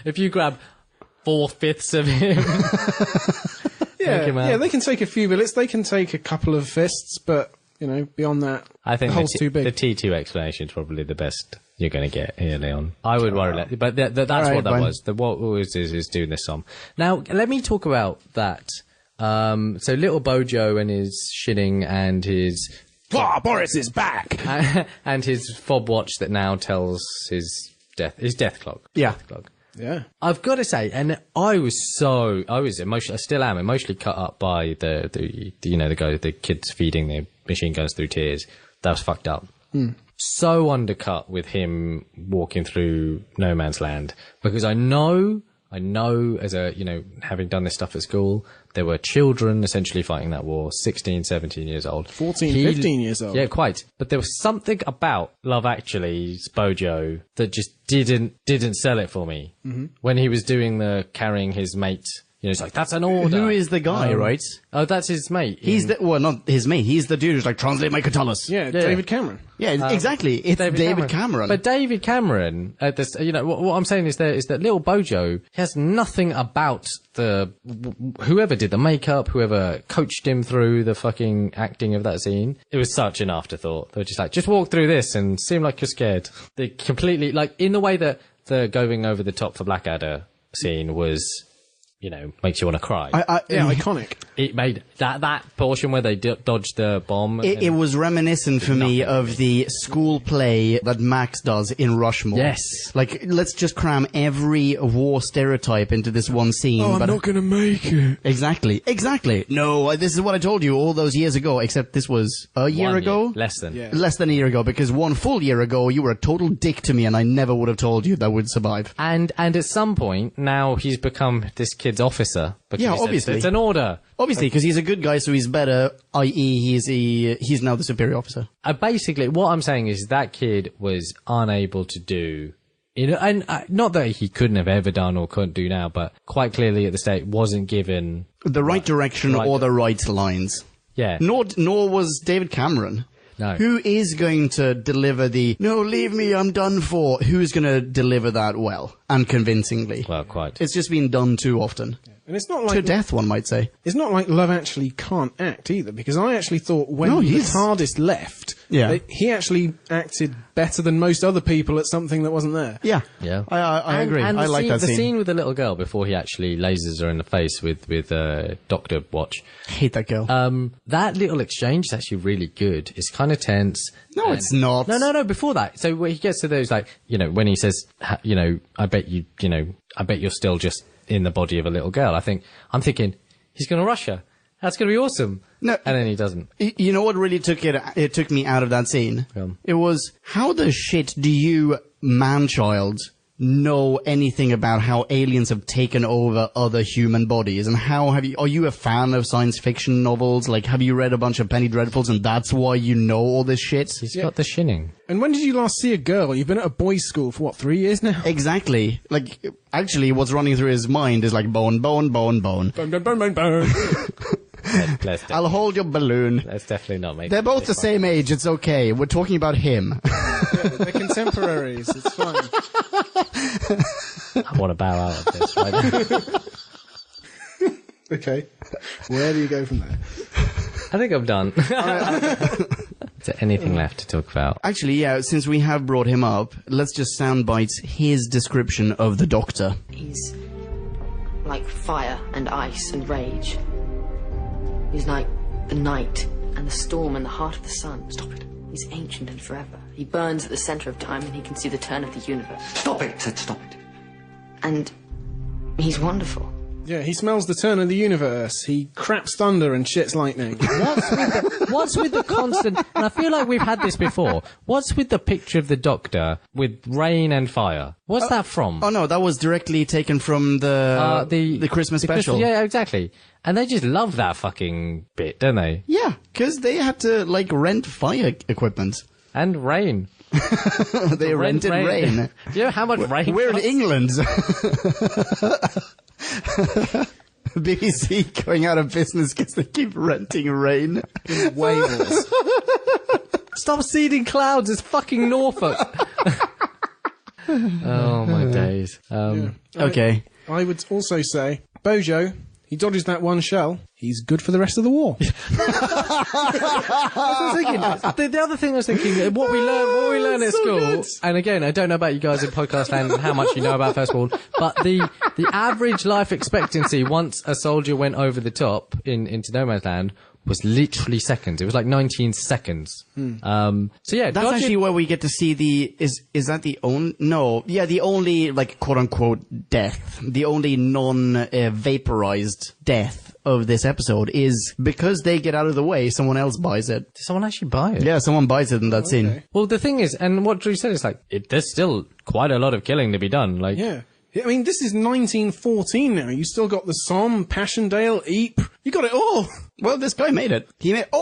if you grab 4/5 of him. Yeah, they can take a few bullets, they can take a couple of fists, but, beyond that, I think the hole's too big. The T2 explanation is probably the best you're going to get here, Leon. I would worry less, but that's right, what that fine. Was. What is doing this song. Now, let me talk about that. So little Bojo and his shitting and his... Boris is back! and his fob watch that now tells his death clock. Yeah. Death clock. Yeah. I've got to say, and I was emotionally, I still am emotionally cut up by the kids feeding the machine guns through tears. That was fucked up. So undercut with him walking through no man's land, because I know as having done this stuff at school, there were children essentially fighting that war, 16, 17 years old. 14, 15 years old. Yeah, quite. But there was something about Love Actually's Bojo that just didn't sell it for me. Mm-hmm. When he was doing the carrying his mate, it's like, that's an order. Who is the guy, right? Oh, that's his mate. He's not his mate. He's the dude who's like, translate my Catullus. Yeah, David Cameron. Yeah, exactly. It's David Cameron. But David Cameron, what I'm saying is that little Bojo has nothing about whoever did the makeup, whoever coached him through the fucking acting of that scene. It was such an afterthought. They were just like, just walk through this and seem like you're scared. They completely, like, in the way that the going over the top for Blackadder scene was... makes you want to cry. Iconic. It made that portion where they dodged the bomb. It was reminiscent for me of the school play that Max does in Rushmore. Yes. Like, let's just cram every war stereotype into this one scene. I'm not going to make it. Exactly. No, this is what I told you all those years ago, except this was a year ago? Less than. Yeah. Less than a year ago, because one full year ago, you were a total dick to me, and I never would have told you that would survive. And at some point, now he's become this kid's officer. Yeah, obviously. It's an order. Obviously, because he's a good guy, so he's better, i.e. he's now the superior officer. Basically, what I'm saying is that kid was unable to do, and not that he couldn't have ever done or couldn't do now, but quite clearly at the state wasn't given... the right direction or the right lines. Yeah. Nor was David Cameron. No. Who is going to deliver the, no, leave me, I'm done for? Who's going to deliver that well and convincingly? Well, quite. It's just been done too often. And it's not like To death, one might say. It's not like Love Actually can't act either, because I actually thought when the TARDIS left, he actually acted better than most other people at something that wasn't there. Yeah. Yeah. I agree. And I like that the scene. scene with the little girl before he actually lasers her in the face with Doctor Watch. I hate that girl. That little exchange is actually really good. It's kind of tense. No, it's not. No, before that. So when he gets to those, like, when he says, I bet you're still just in the body of a little girl. I'm thinking, he's going to rush her. That's going to be awesome. No. And then he doesn't. You know what really took me out of that scene? It was, how the shit do you, man-child, know anything about how aliens have taken over other human bodies? And are you a fan of science fiction novels? Like, have you read a bunch of Penny Dreadfuls and that's why you know all this shit? He's got the shinning. And when did you last see a girl? You've been at a boys' school for, 3 years now? Exactly. Like, actually, what's running through his mind is like bone, bone, bone, bone. Bone, bone, bone, bone, bone. I'll hold your balloon. Let's definitely not make. They're both the same age. It's okay. We're talking about him. Yeah, they're contemporaries. It's fine. I want to bow out of this right now. Okay. Where do you go from there? I think I'm done. Is there anything left to talk about? Actually, yeah, since we have brought him up, let's just soundbite his description of the Doctor. He's like fire and ice and rage. He's like the night and the storm and the heart of the sun. Stop it. He's ancient and forever. He burns at the center of time and he can see the turn of the universe. Stop it, Ted, stop it. And he's wonderful. Yeah, he smells the turn of the universe. He craps thunder and shits lightning. What's with the constant... And I feel like we've had this before. What's with the picture of the Doctor with rain and fire? What's that from? Oh, no, that was directly taken from the Christmas special. Yeah, exactly. And they just love that fucking bit, don't they? Yeah, because they had to, rent fire equipment. And rain. They rented rain. Do you know how much rain We're costs? in England. BBC going out of business because they keep renting rain. In Wales. Stop seeding clouds, it's fucking Norfolk. Oh, my days. Okay. I would also say, Bojo, he dodges that one shell. He's good for the rest of the war. That's what I was thinking. The other thing I was thinking, what we learn at school, good. And again, I don't know about you guys in podcast land and how much you know about First World, but the average life expectancy once a soldier went over the top into no man's land was literally seconds. It was like 19 seconds. So yeah, that's actually where we get to see is that the only, the only, quote unquote death, the only vaporized death of this episode is because they get out of the way, someone else buys it. Did someone actually buy it? Yeah, someone buys it in that scene. Well, the thing is, and what Drew said is there's still quite a lot of killing to be done. Yeah. I mean, this is 1914 now. You still got the Somme, Passchendaele, Ypres. You got it all. Well, this guy made it.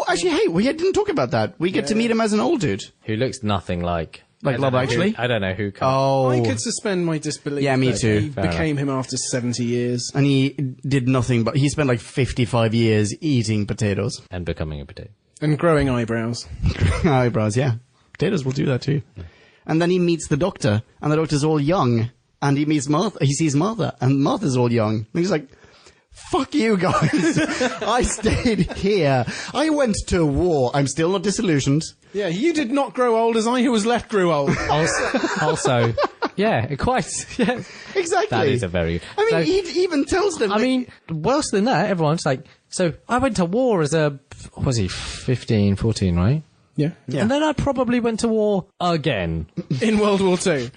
Actually, hey, we didn't talk about that. We get to meet him as an old dude. Who looks nothing like Love Actually? I don't know who. I could suspend my disbelief. Yeah, me too. He became him after 70 years. And he did nothing but, he spent 55 years eating potatoes. And becoming a potato. And growing eyebrows. Eyebrows, yeah. Potatoes will do that too. And then he meets the Doctor, and the Doctor's all young. And he meets Martha, he sees Martha, and Martha's all young. And he's like, fuck you guys. I stayed here. I went to war. I'm still not disillusioned. Yeah, you did not grow old as I who was left grew old. Also, yeah, quite. Yeah. Exactly. That is a very... I mean, he even tells them... I mean, worse than that, everyone's so I went to war as was he 15, 14, right? Yeah. And then I probably went to war again. In World War II.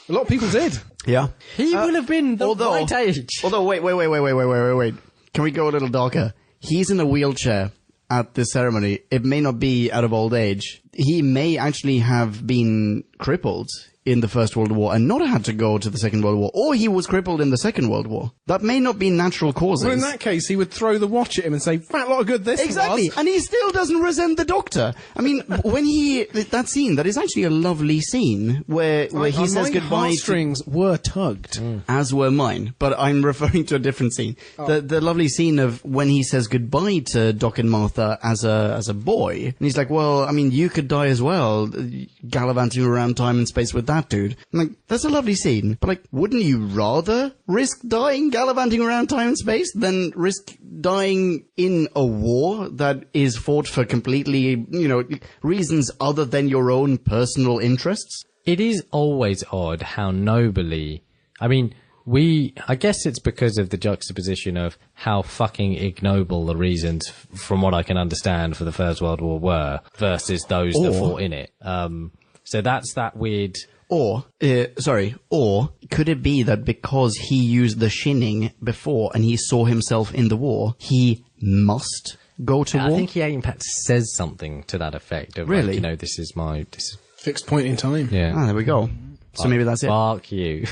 A lot of people did. Yeah. He will have been the right age. Although, wait. Can we go a little darker? He's in a wheelchair at this ceremony. It may not be out of old age. He may actually have been crippled in the First World War and not had to go to the Second World War, or he was crippled in the Second World War. That may not be natural causes. Well, in that case, he would throw the watch at him and say, "Fat lot of good this Exactly, was." and he still doesn't resent the Doctor. I mean, when that scene, that is actually a lovely scene where he says my goodbye. heartstrings were tugged. As were mine, but I'm referring to a different scene. The lovely scene of when he says goodbye to Doc and Martha as a boy, and he's like, "Well, I mean, you could die as well, gallivanting around time and space with that dude." I'm like, that's a lovely scene, but like, wouldn't you rather risk dying gallivanting around time and space than risk dying in a war that is fought for completely, reasons other than your own personal interests? It is always odd how nobly, I mean, I guess it's because of the juxtaposition of how fucking ignoble the reasons, from what I can understand, for the First World War were versus those that fought in it. So that's that weird... Or could it be that because he used the shinning before and he saw himself in the war, he must go to war? I think he, in fact, says something to that effect. Of really? Like, this is Fixed point in time. Yeah. Ah, there we go. So maybe that's it. Fuck you.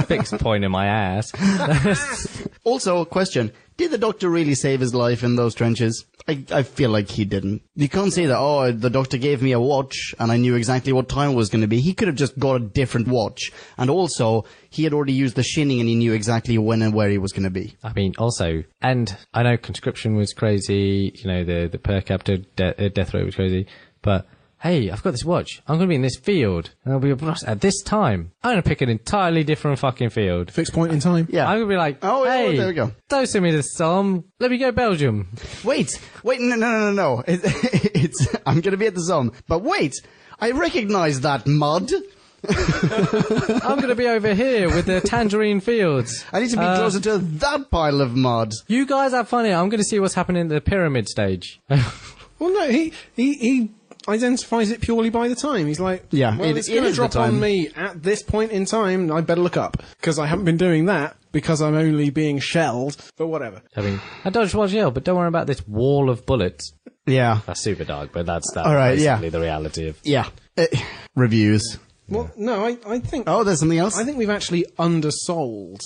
Fixed point in my ass. Also, question. Did the Doctor really save his life in those trenches? I feel like he didn't. You can't say that, the Doctor gave me a watch and I knew exactly what time it was going to be. He could have just got a different watch. And also, he had already used the shinning and he knew exactly when and where he was going to be. I mean, also, and I know conscription was crazy, the per capita death rate was crazy, but... Hey, I've got this watch. I'm going to be in this field. And I'll be at this time. I'm going to pick an entirely different fucking field. Fixed point in time. Yeah. I'm going to be like, hey, there we go. Don't send me to Somme. Let me go Belgium. Wait, no. I'm going to be at the Somme. But wait, I recognize that mud. I'm going to be over here with the tangerine fields. I need to be closer to that pile of mud. You guys have fun here. I'm going to see what's happening at the pyramid stage. Well, no, he identifies it purely by the time. He's like, it's going to drop on me at this point in time. I better look up because I haven't been doing that because I'm only being shelled. But whatever. I mean, I dodged one shell, but don't worry about this wall of bullets. Yeah, that's super dark, but that's all right, basically the reality of reviews. Well, no, I think... Oh, there's something else? I think we've actually undersold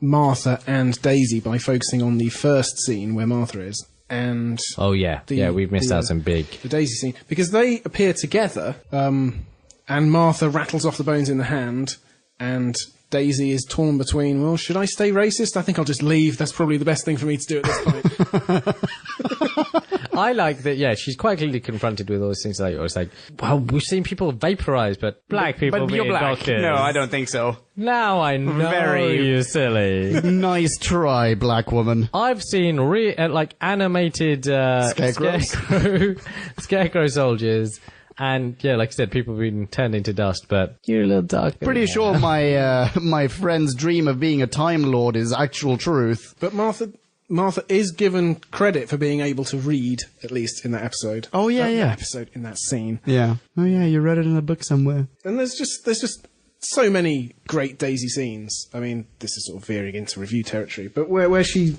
Martha and Daisy by focusing on the first scene where Martha is. And we've missed out some big... The Daisy scene. Because they appear together, and Martha rattles off the bones in the hand, and Daisy is torn between, well, should I stay racist? I think I'll just leave. That's probably the best thing for me to do at this point. I like that, she's quite clearly confronted with all these things like, it's like, well, we've seen people vaporize, but black people being doctors. No, I don't think so. Now I know you silly. Nice try, black woman. I've seen animated scarecrow soldiers. And like I said, people have been turned into dust, but you're a little dark. Pretty sure my friend's dream of being a Time Lord is actual truth. But Martha is given credit for being able to read, at least in that episode. Oh yeah, episode in that scene. Yeah. Oh yeah, you read it in a book somewhere. And there's just so many great Daisy scenes. I mean, this is sort of veering into review territory, but where she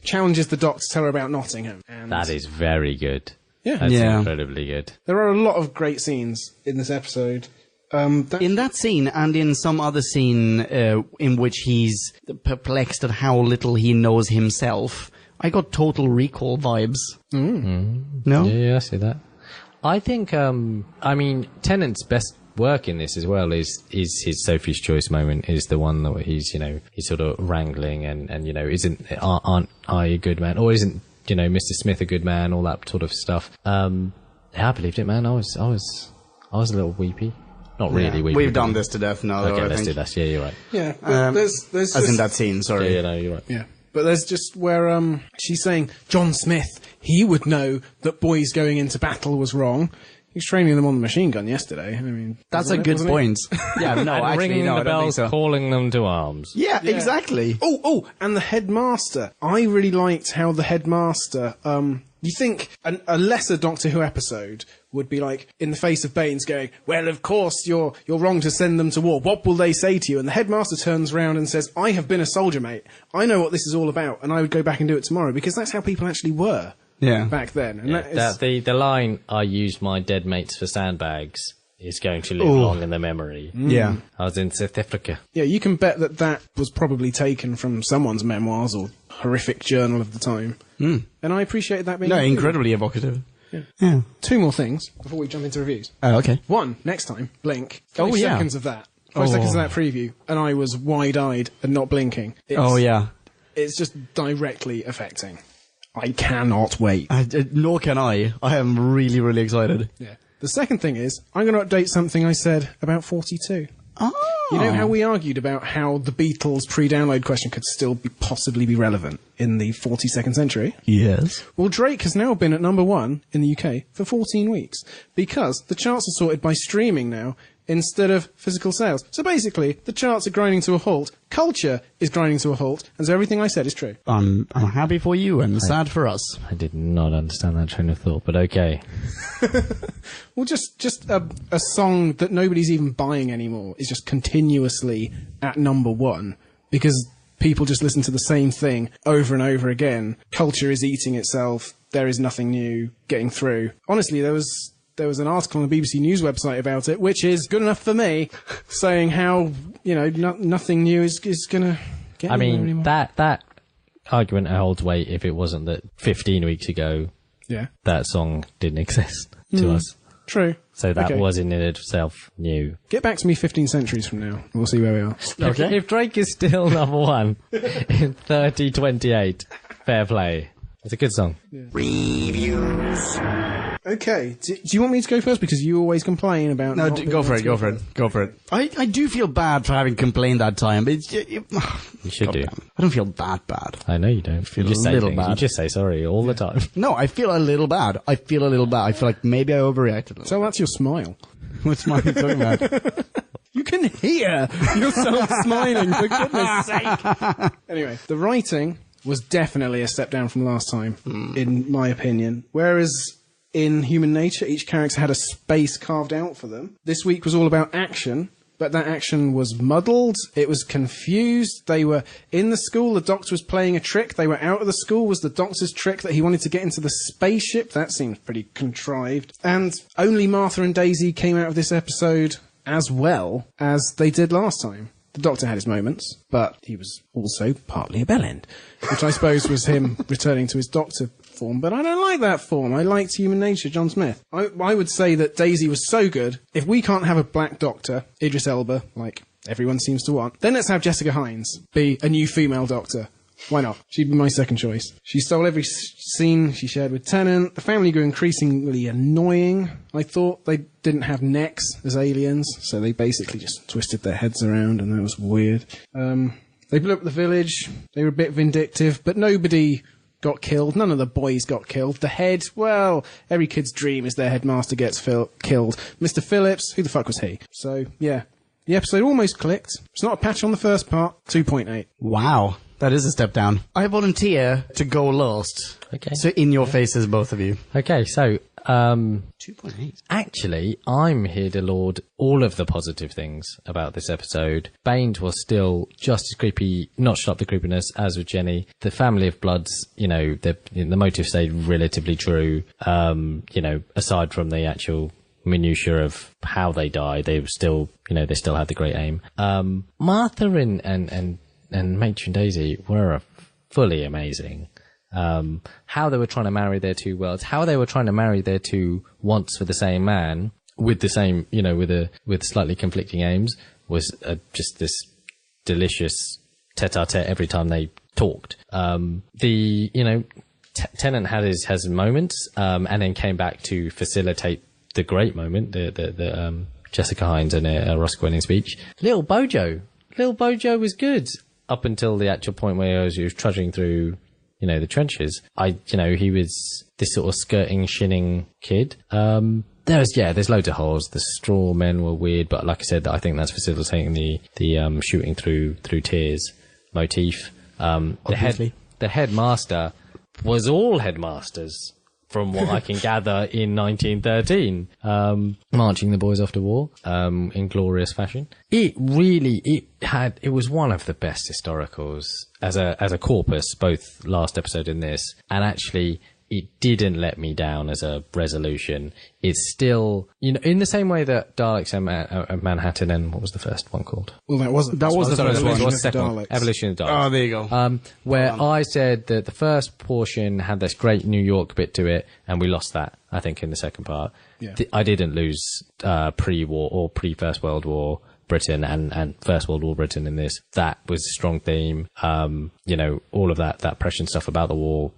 challenges the Doc to tell her about Nottingham. And that is very good. Yeah. That's incredibly good. There are a lot of great scenes in this episode. In that scene and in some other scene in which he's perplexed at how little he knows himself, I got Total Recall vibes. No? Yeah, I see that. I think, Tennant's best work in this as well is his Sophie's Choice moment is the one that he's sort of wrangling and aren't I a good man, or isn't Mr. Smith a good man, all that sort of stuff. I believed it, man. I was a little weepy. Not really weepy. We've done this to death now. Okay, let's do that. Yeah, you're right. Yeah, but there's as in that scene, sorry. Yeah, no, you're right. Yeah, but there's just where she's saying John Smith, he would know that boys going into battle was wrong. He was training them on the machine gun yesterday. I mean, that's a good point. Yeah, no, actually, ringing no, the I don't think bells, so. calling them to arms. Yeah, exactly. Oh, and the headmaster. I really liked how the headmaster. You think a lesser Doctor Who episode would be like in the face of Baines going, well, of course you're wrong to send them to war. What will they say to you? And the headmaster turns around and says, I have been a soldier, mate. I know what this is all about, and I would go back and do it tomorrow, because that's how people actually were. Yeah. Back then. And the line, I used my dead mates for sandbags, is going to live long in the memory. Yeah. I was in South Africa. Yeah, you can bet that was probably taken from someone's memoirs or horrific journal of the time. And I appreciate that being incredibly evocative. Yeah. 2 more things before we jump into reviews. Oh, okay. 1, next time, blink. 5 Oh, yeah. seconds of that. 5 seconds of that preview, and I was wide-eyed and not blinking. It's just directly affecting. I cannot wait. Nor can I. I am really, really excited. Yeah. The second thing is, I'm going to update something I said about 42. Oh. You know how we argued about how the Beatles pre-download question could still possibly be relevant in the 42nd century? Yes. Well, Drake has now been at number 1 in the UK for 14 weeks because the charts are sorted by streaming now instead of physical sales. So basically, the charts are grinding to a halt, culture is grinding to a halt, and so everything I said is true. I'm happy for you and sad for us. I did not understand that train of thought, but okay. Well, just a song that nobody's even buying anymore is just continuously at number 1 because people just listen to the same thing over and over again. Culture is eating itself. There is nothing new getting through. Honestly, there was an article on the BBC News website about it, which is good enough for me, saying how, nothing new is going to get anymore. That argument holds weight if it wasn't that 15 weeks ago that song didn't exist to us. True. So that was in itself new. Get back to me 15 centuries from now. We'll see where we are. Okay. If Drake is still number 1 in 3028, fair play. It's a good song. Yeah. Reviews. Okay, do you want me to go first? Because you always complain about... No, go for it. I do feel bad for having complained that time, but you should do. I don't feel that bad. I know you don't. You just say things. You just say sorry all the time. No, I feel a little bad. I feel like maybe I overreacted. So that's your smile. What smile are you talking about? You can hear yourself smiling, for goodness sake. Anyway, the writing was definitely a step down from last time, in my opinion. Whereas in Human Nature, each character had a space carved out for them. This week was all about action, but that action was muddled, it was confused. They were in the school, the Doctor was playing a trick. They were out of the school, was the Doctor's trick that he wanted to get into the spaceship. That seems pretty contrived. And only Martha and Daisy came out of this episode as well as they did last time. The Doctor had his moments, but he was also partly a bellend, which I suppose was him returning to his Doctor form. But I don't like that form. I liked Human Nature, John Smith. I would say that Daisy was so good. If we can't have a black Doctor, Idris Elba, like everyone seems to want, then let's have Jessica Hines be a new female Doctor. Why not? She'd be my second choice. She stole every scene she shared with Tennant. The family grew increasingly annoying. I thought they didn't have necks as aliens, so they basically just twisted their heads around, and that was weird. They blew up the village. They were a bit vindictive, but nobody got killed. None of the boys got killed. The head, well, every kid's dream is their headmaster gets killed. Mr. Phillips, who the fuck was he? So, yeah. The episode almost clicked. It's not a patch on the first part. 2.8. Wow. That is a step down. I volunteer to go last. Okay. So in your faces, both of you. Okay, so 2.8. Actually, I'm here to laud all of the positive things about this episode. Baines was still just as creepy, notched up the creepiness as with Jenny. The family of Bloods, the motive stayed relatively true. Aside from the actual minutiae of how they died, they were still, they still had the great aim. Martha and Matron Daisy were fully amazing. How they were trying to marry their two worlds, how they were trying to marry their two wants for the same man with the same, with slightly conflicting aims was just this delicious tete-a-tete every time they talked. Tennant had his moments, and then came back to facilitate the great moment, the Jessica Hines and Roscoe Winning speech. Little Bojo was good. Up until the actual point where he was trudging through, the trenches. He was this sort of skirting, shinning kid. There's loads of holes. The straw men were weird, but like I said, I think that's facilitating the shooting through tears motif. The headmaster was all headmasters, from what I can gather, in 1913, marching the boys off to war, in glorious fashion. It was one of the best historicals as a corpus, both last episode and this. And actually, it didn't let me down as a resolution. It's still, you know, in the same way that Daleks and Manhattan, and what was the first one called? Well, that wasn't. That was the first one. What's the second one? Daleks. Evolution of Daleks. Oh, there you go. Where I said that the first portion had this great New York bit to it, and we lost that, I think, in the second part. Yeah. I didn't lose pre-war or pre-First World War Britain and First World War Britain in this. That was a strong theme. You know, all of that Prussian stuff about the war,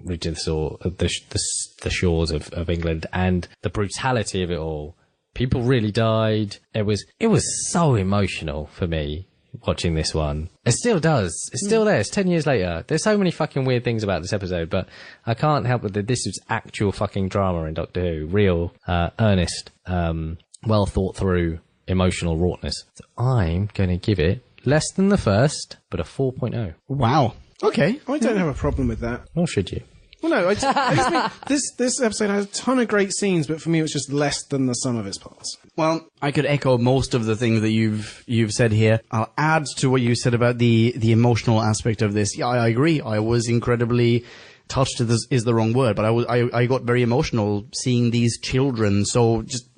reaching the shores of England, and the brutality of it all. People really died. It was so emotional for me watching this one. It still does. It's still there. It's 10 years later. There's so many fucking weird things about this episode, but I can't help it that this is actual fucking drama in Doctor Who. Real, earnest, well thought through emotional rawness. So I'm going to give it less than the first, but a 4.0. Wow. Okay. I don't have a problem with that. Or should you? Well, no, I just think this episode has a ton of great scenes, but for me, it was just less than the sum of its parts. Well, I could echo most of the things that you've said here. I'll add to what you said about the emotional aspect of this. Yeah, I agree. I was incredibly touched is the wrong word, but I got very emotional seeing these children. So just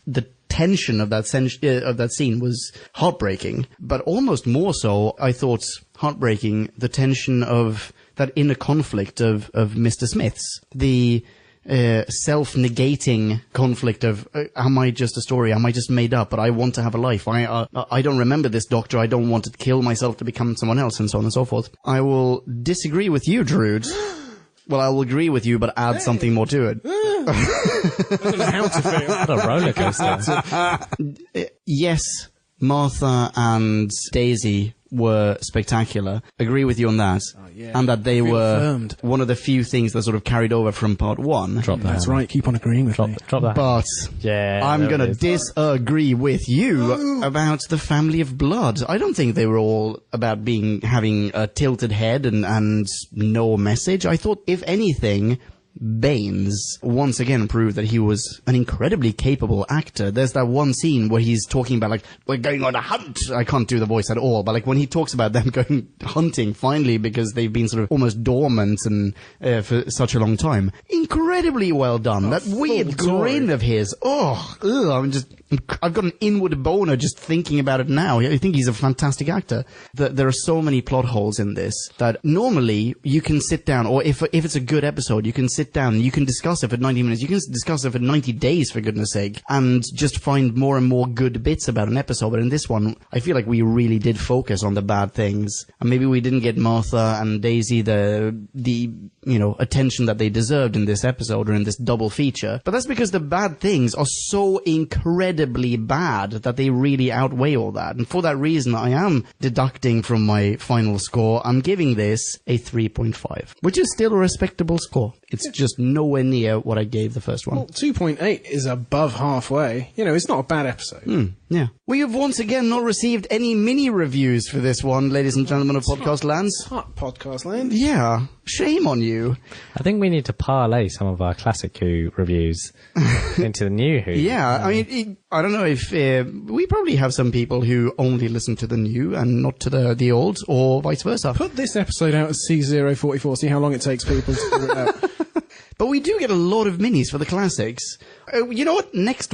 the tension of that scene was heartbreaking, but almost more so, I thought heartbreaking the tension of that inner conflict of Mr. Smith's, the self-negating conflict of am I just a story? Am I just made up? But I want to have a life. I don't remember this doctor. I don't want to kill myself to become someone else, and so on and so forth. I will disagree with you, Drude. Well, I will agree with you, but add something more to it. I don't know how to feel. What a roller coaster. Yes, Martha and Daisy were spectacular. Agree with you on that. Yeah. And that they were affirmed. one of the few things that sort of carried over from part one. Drop that. That's right. Keep on agreeing with me. Drop that. But Yeah, I'm there going it to is. disagree with you about the family of blood. I don't think they were all about having a tilted head and no message. I thought, if anything, Baines once again proved that he was an incredibly capable actor. There's that one scene where he's talking about, like, we're going on a hunt. I can't do the voice at all, but like when he talks about them going hunting finally because they've been sort of almost dormant and for such a long time. Incredibly well done. That weird grin of his. I've got an inward boner just thinking about it now. I think he's a fantastic actor. There are so many plot holes in this that normally you can sit down, or if it's a good episode, you can sit down, you can discuss it for 90 minutes, you can discuss it for 90 days, for goodness sake, and just find more and more good bits about an episode. But in this one, I feel like we really did focus on the bad things. And maybe we didn't get Martha and Daisy the attention that they deserved in this episode or in this double feature. But that's because the bad things are so incredibly bad that they really outweigh all that. And for that reason, I am deducting from my final score. I'm giving this a 3.5, which is still a respectable score. It's just nowhere near what I gave the first one. Well, 2.8 is above halfway. You know, it's not a bad episode. Yeah. We have once again not received any mini reviews for this one, ladies and gentlemen of Podcast Lands. Hot Podcast Land. Yeah. Shame on you. I think we need to parlay some of our classic Who reviews into the new Who. Yeah, I mean, I don't know if we probably have some people who only listen to the new and not to the old, or vice versa. Put this episode out as C044, see how long it takes people to figure it out. But we do get a lot of minis for the classics. You know what? Next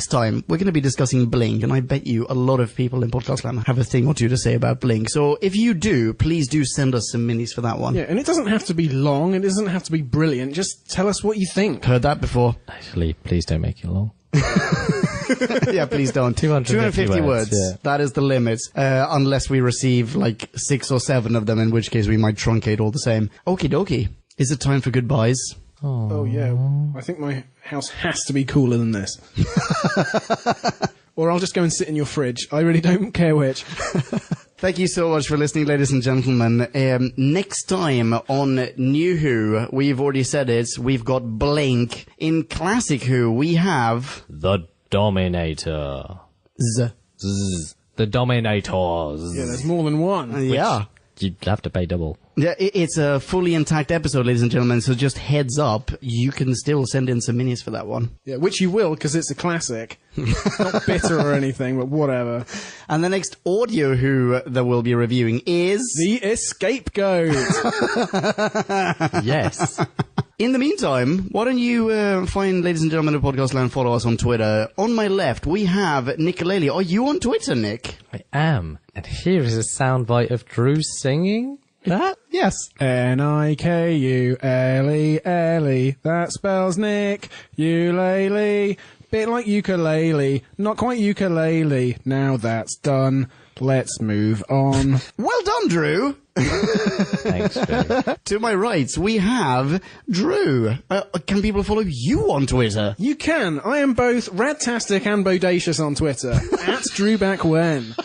time, we're going to be discussing Blink, and I bet you a lot of people in Podcast Land have a thing or two to say about Blink. So if you do, please do send us some minis for that one. Yeah, and it doesn't have to be long, it doesn't have to be brilliant, just tell us what you think. Heard that before. Actually, please don't make it long. Yeah, please don't. 250 words. Yeah. That is the limit. Unless we receive like 6 or 7 of them, in which case we might truncate all the same. Okie dokie. Is it time for goodbyes? Oh, yeah. I think my house has to be cooler than this. Or I'll just go and sit in your fridge. I really don't care which. Thank you so much for listening, ladies and gentlemen. Next time on New Who, we've already said it, we've got Blink. In Classic Who, we have... The Dominator. The Dominators. Yeah, there's more than one. Yeah. You'd have to pay double. Yeah, it's a fully intact episode, ladies and gentlemen, so just heads up, you can still send in some minis for that one. Yeah, which you will, because it's a classic. Not bitter or anything, but whatever. And the next audio Who that we'll be reviewing is... The Escapegoat. Yes. In the meantime, why don't you find, ladies and gentlemen of Podcast Land, follow us on Twitter. On my left, we have Nick Kaleli. Are you on Twitter, Nick? I am. And here is a soundbite of Drew singing that? Yes. Nikule. That spells Nick. Ukulele. Bit like ukulele. Not quite ukulele. Now that's done. Let's move on. Well done, Drew. Thanks, Drew. To my right, we have Drew. Can people follow you on Twitter? You can. I am both radtastic and bodacious on Twitter. At Drew Back When.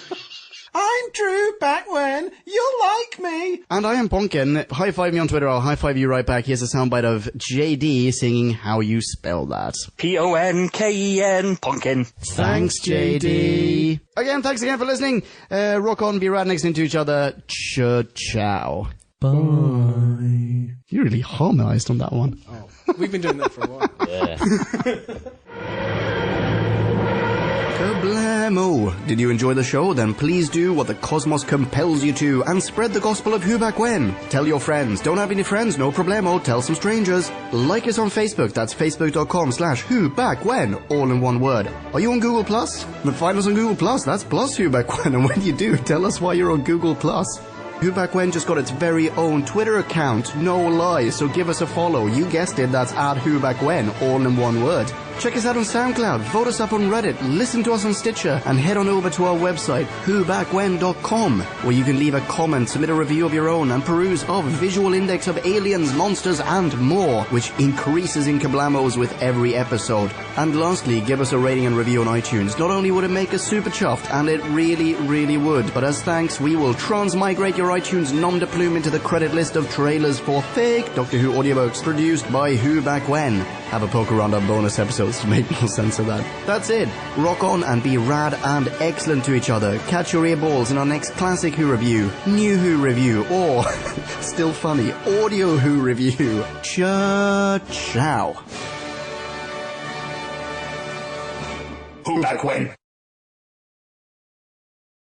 I'm Drew Back When. You'll like me. And I am Ponkin. High five me on Twitter. I'll high five you right back. Here's a soundbite of JD singing how you spell that. Ponken. Ponkin. Thanks, JD. Again, thanks again for listening. Rock on, be rad next into each other. Ciao. Bye. You really harmonized on that one. Oh, we've been doing that for a while. Yeah. Kablamo! Did you enjoy the show? Then please do what the cosmos compels you to and spread the gospel of Who Back When. Tell your friends. Don't have any friends? No problemo. Tell some strangers. Like us on Facebook. That's facebook.com/Who Back When. All in one word. Are you on Google Plus? Then find us on Google Plus. That's plus Who Back When. And when you do, tell us why you're on Google Plus. Who Back When just got its very own Twitter account, no lie, so give us a follow. You guessed it, that's @WhoBackWhen, all in one word. Check us out on SoundCloud, vote us up on Reddit, listen to us on Stitcher, and head on over to our website, whobackwhen.com, where you can leave a comment, submit a review of your own, and peruse our visual index of aliens, monsters, and more, which increases in kablamos with every episode. And lastly, give us a rating and review on iTunes. Not only would it make us super chuffed, and it really, really would, but as thanks, we will transmigrate your iTunes nom de plume into the credit list of trailers for fake Doctor Who audiobooks produced by Who Back When. Have a poke around our bonus episodes to make more sense of that. That's it. Rock on and be rad and excellent to each other. Catch your earballs in our next classic Who review, new Who review, or, still funny, audio Who review. Ciao. Who Back When?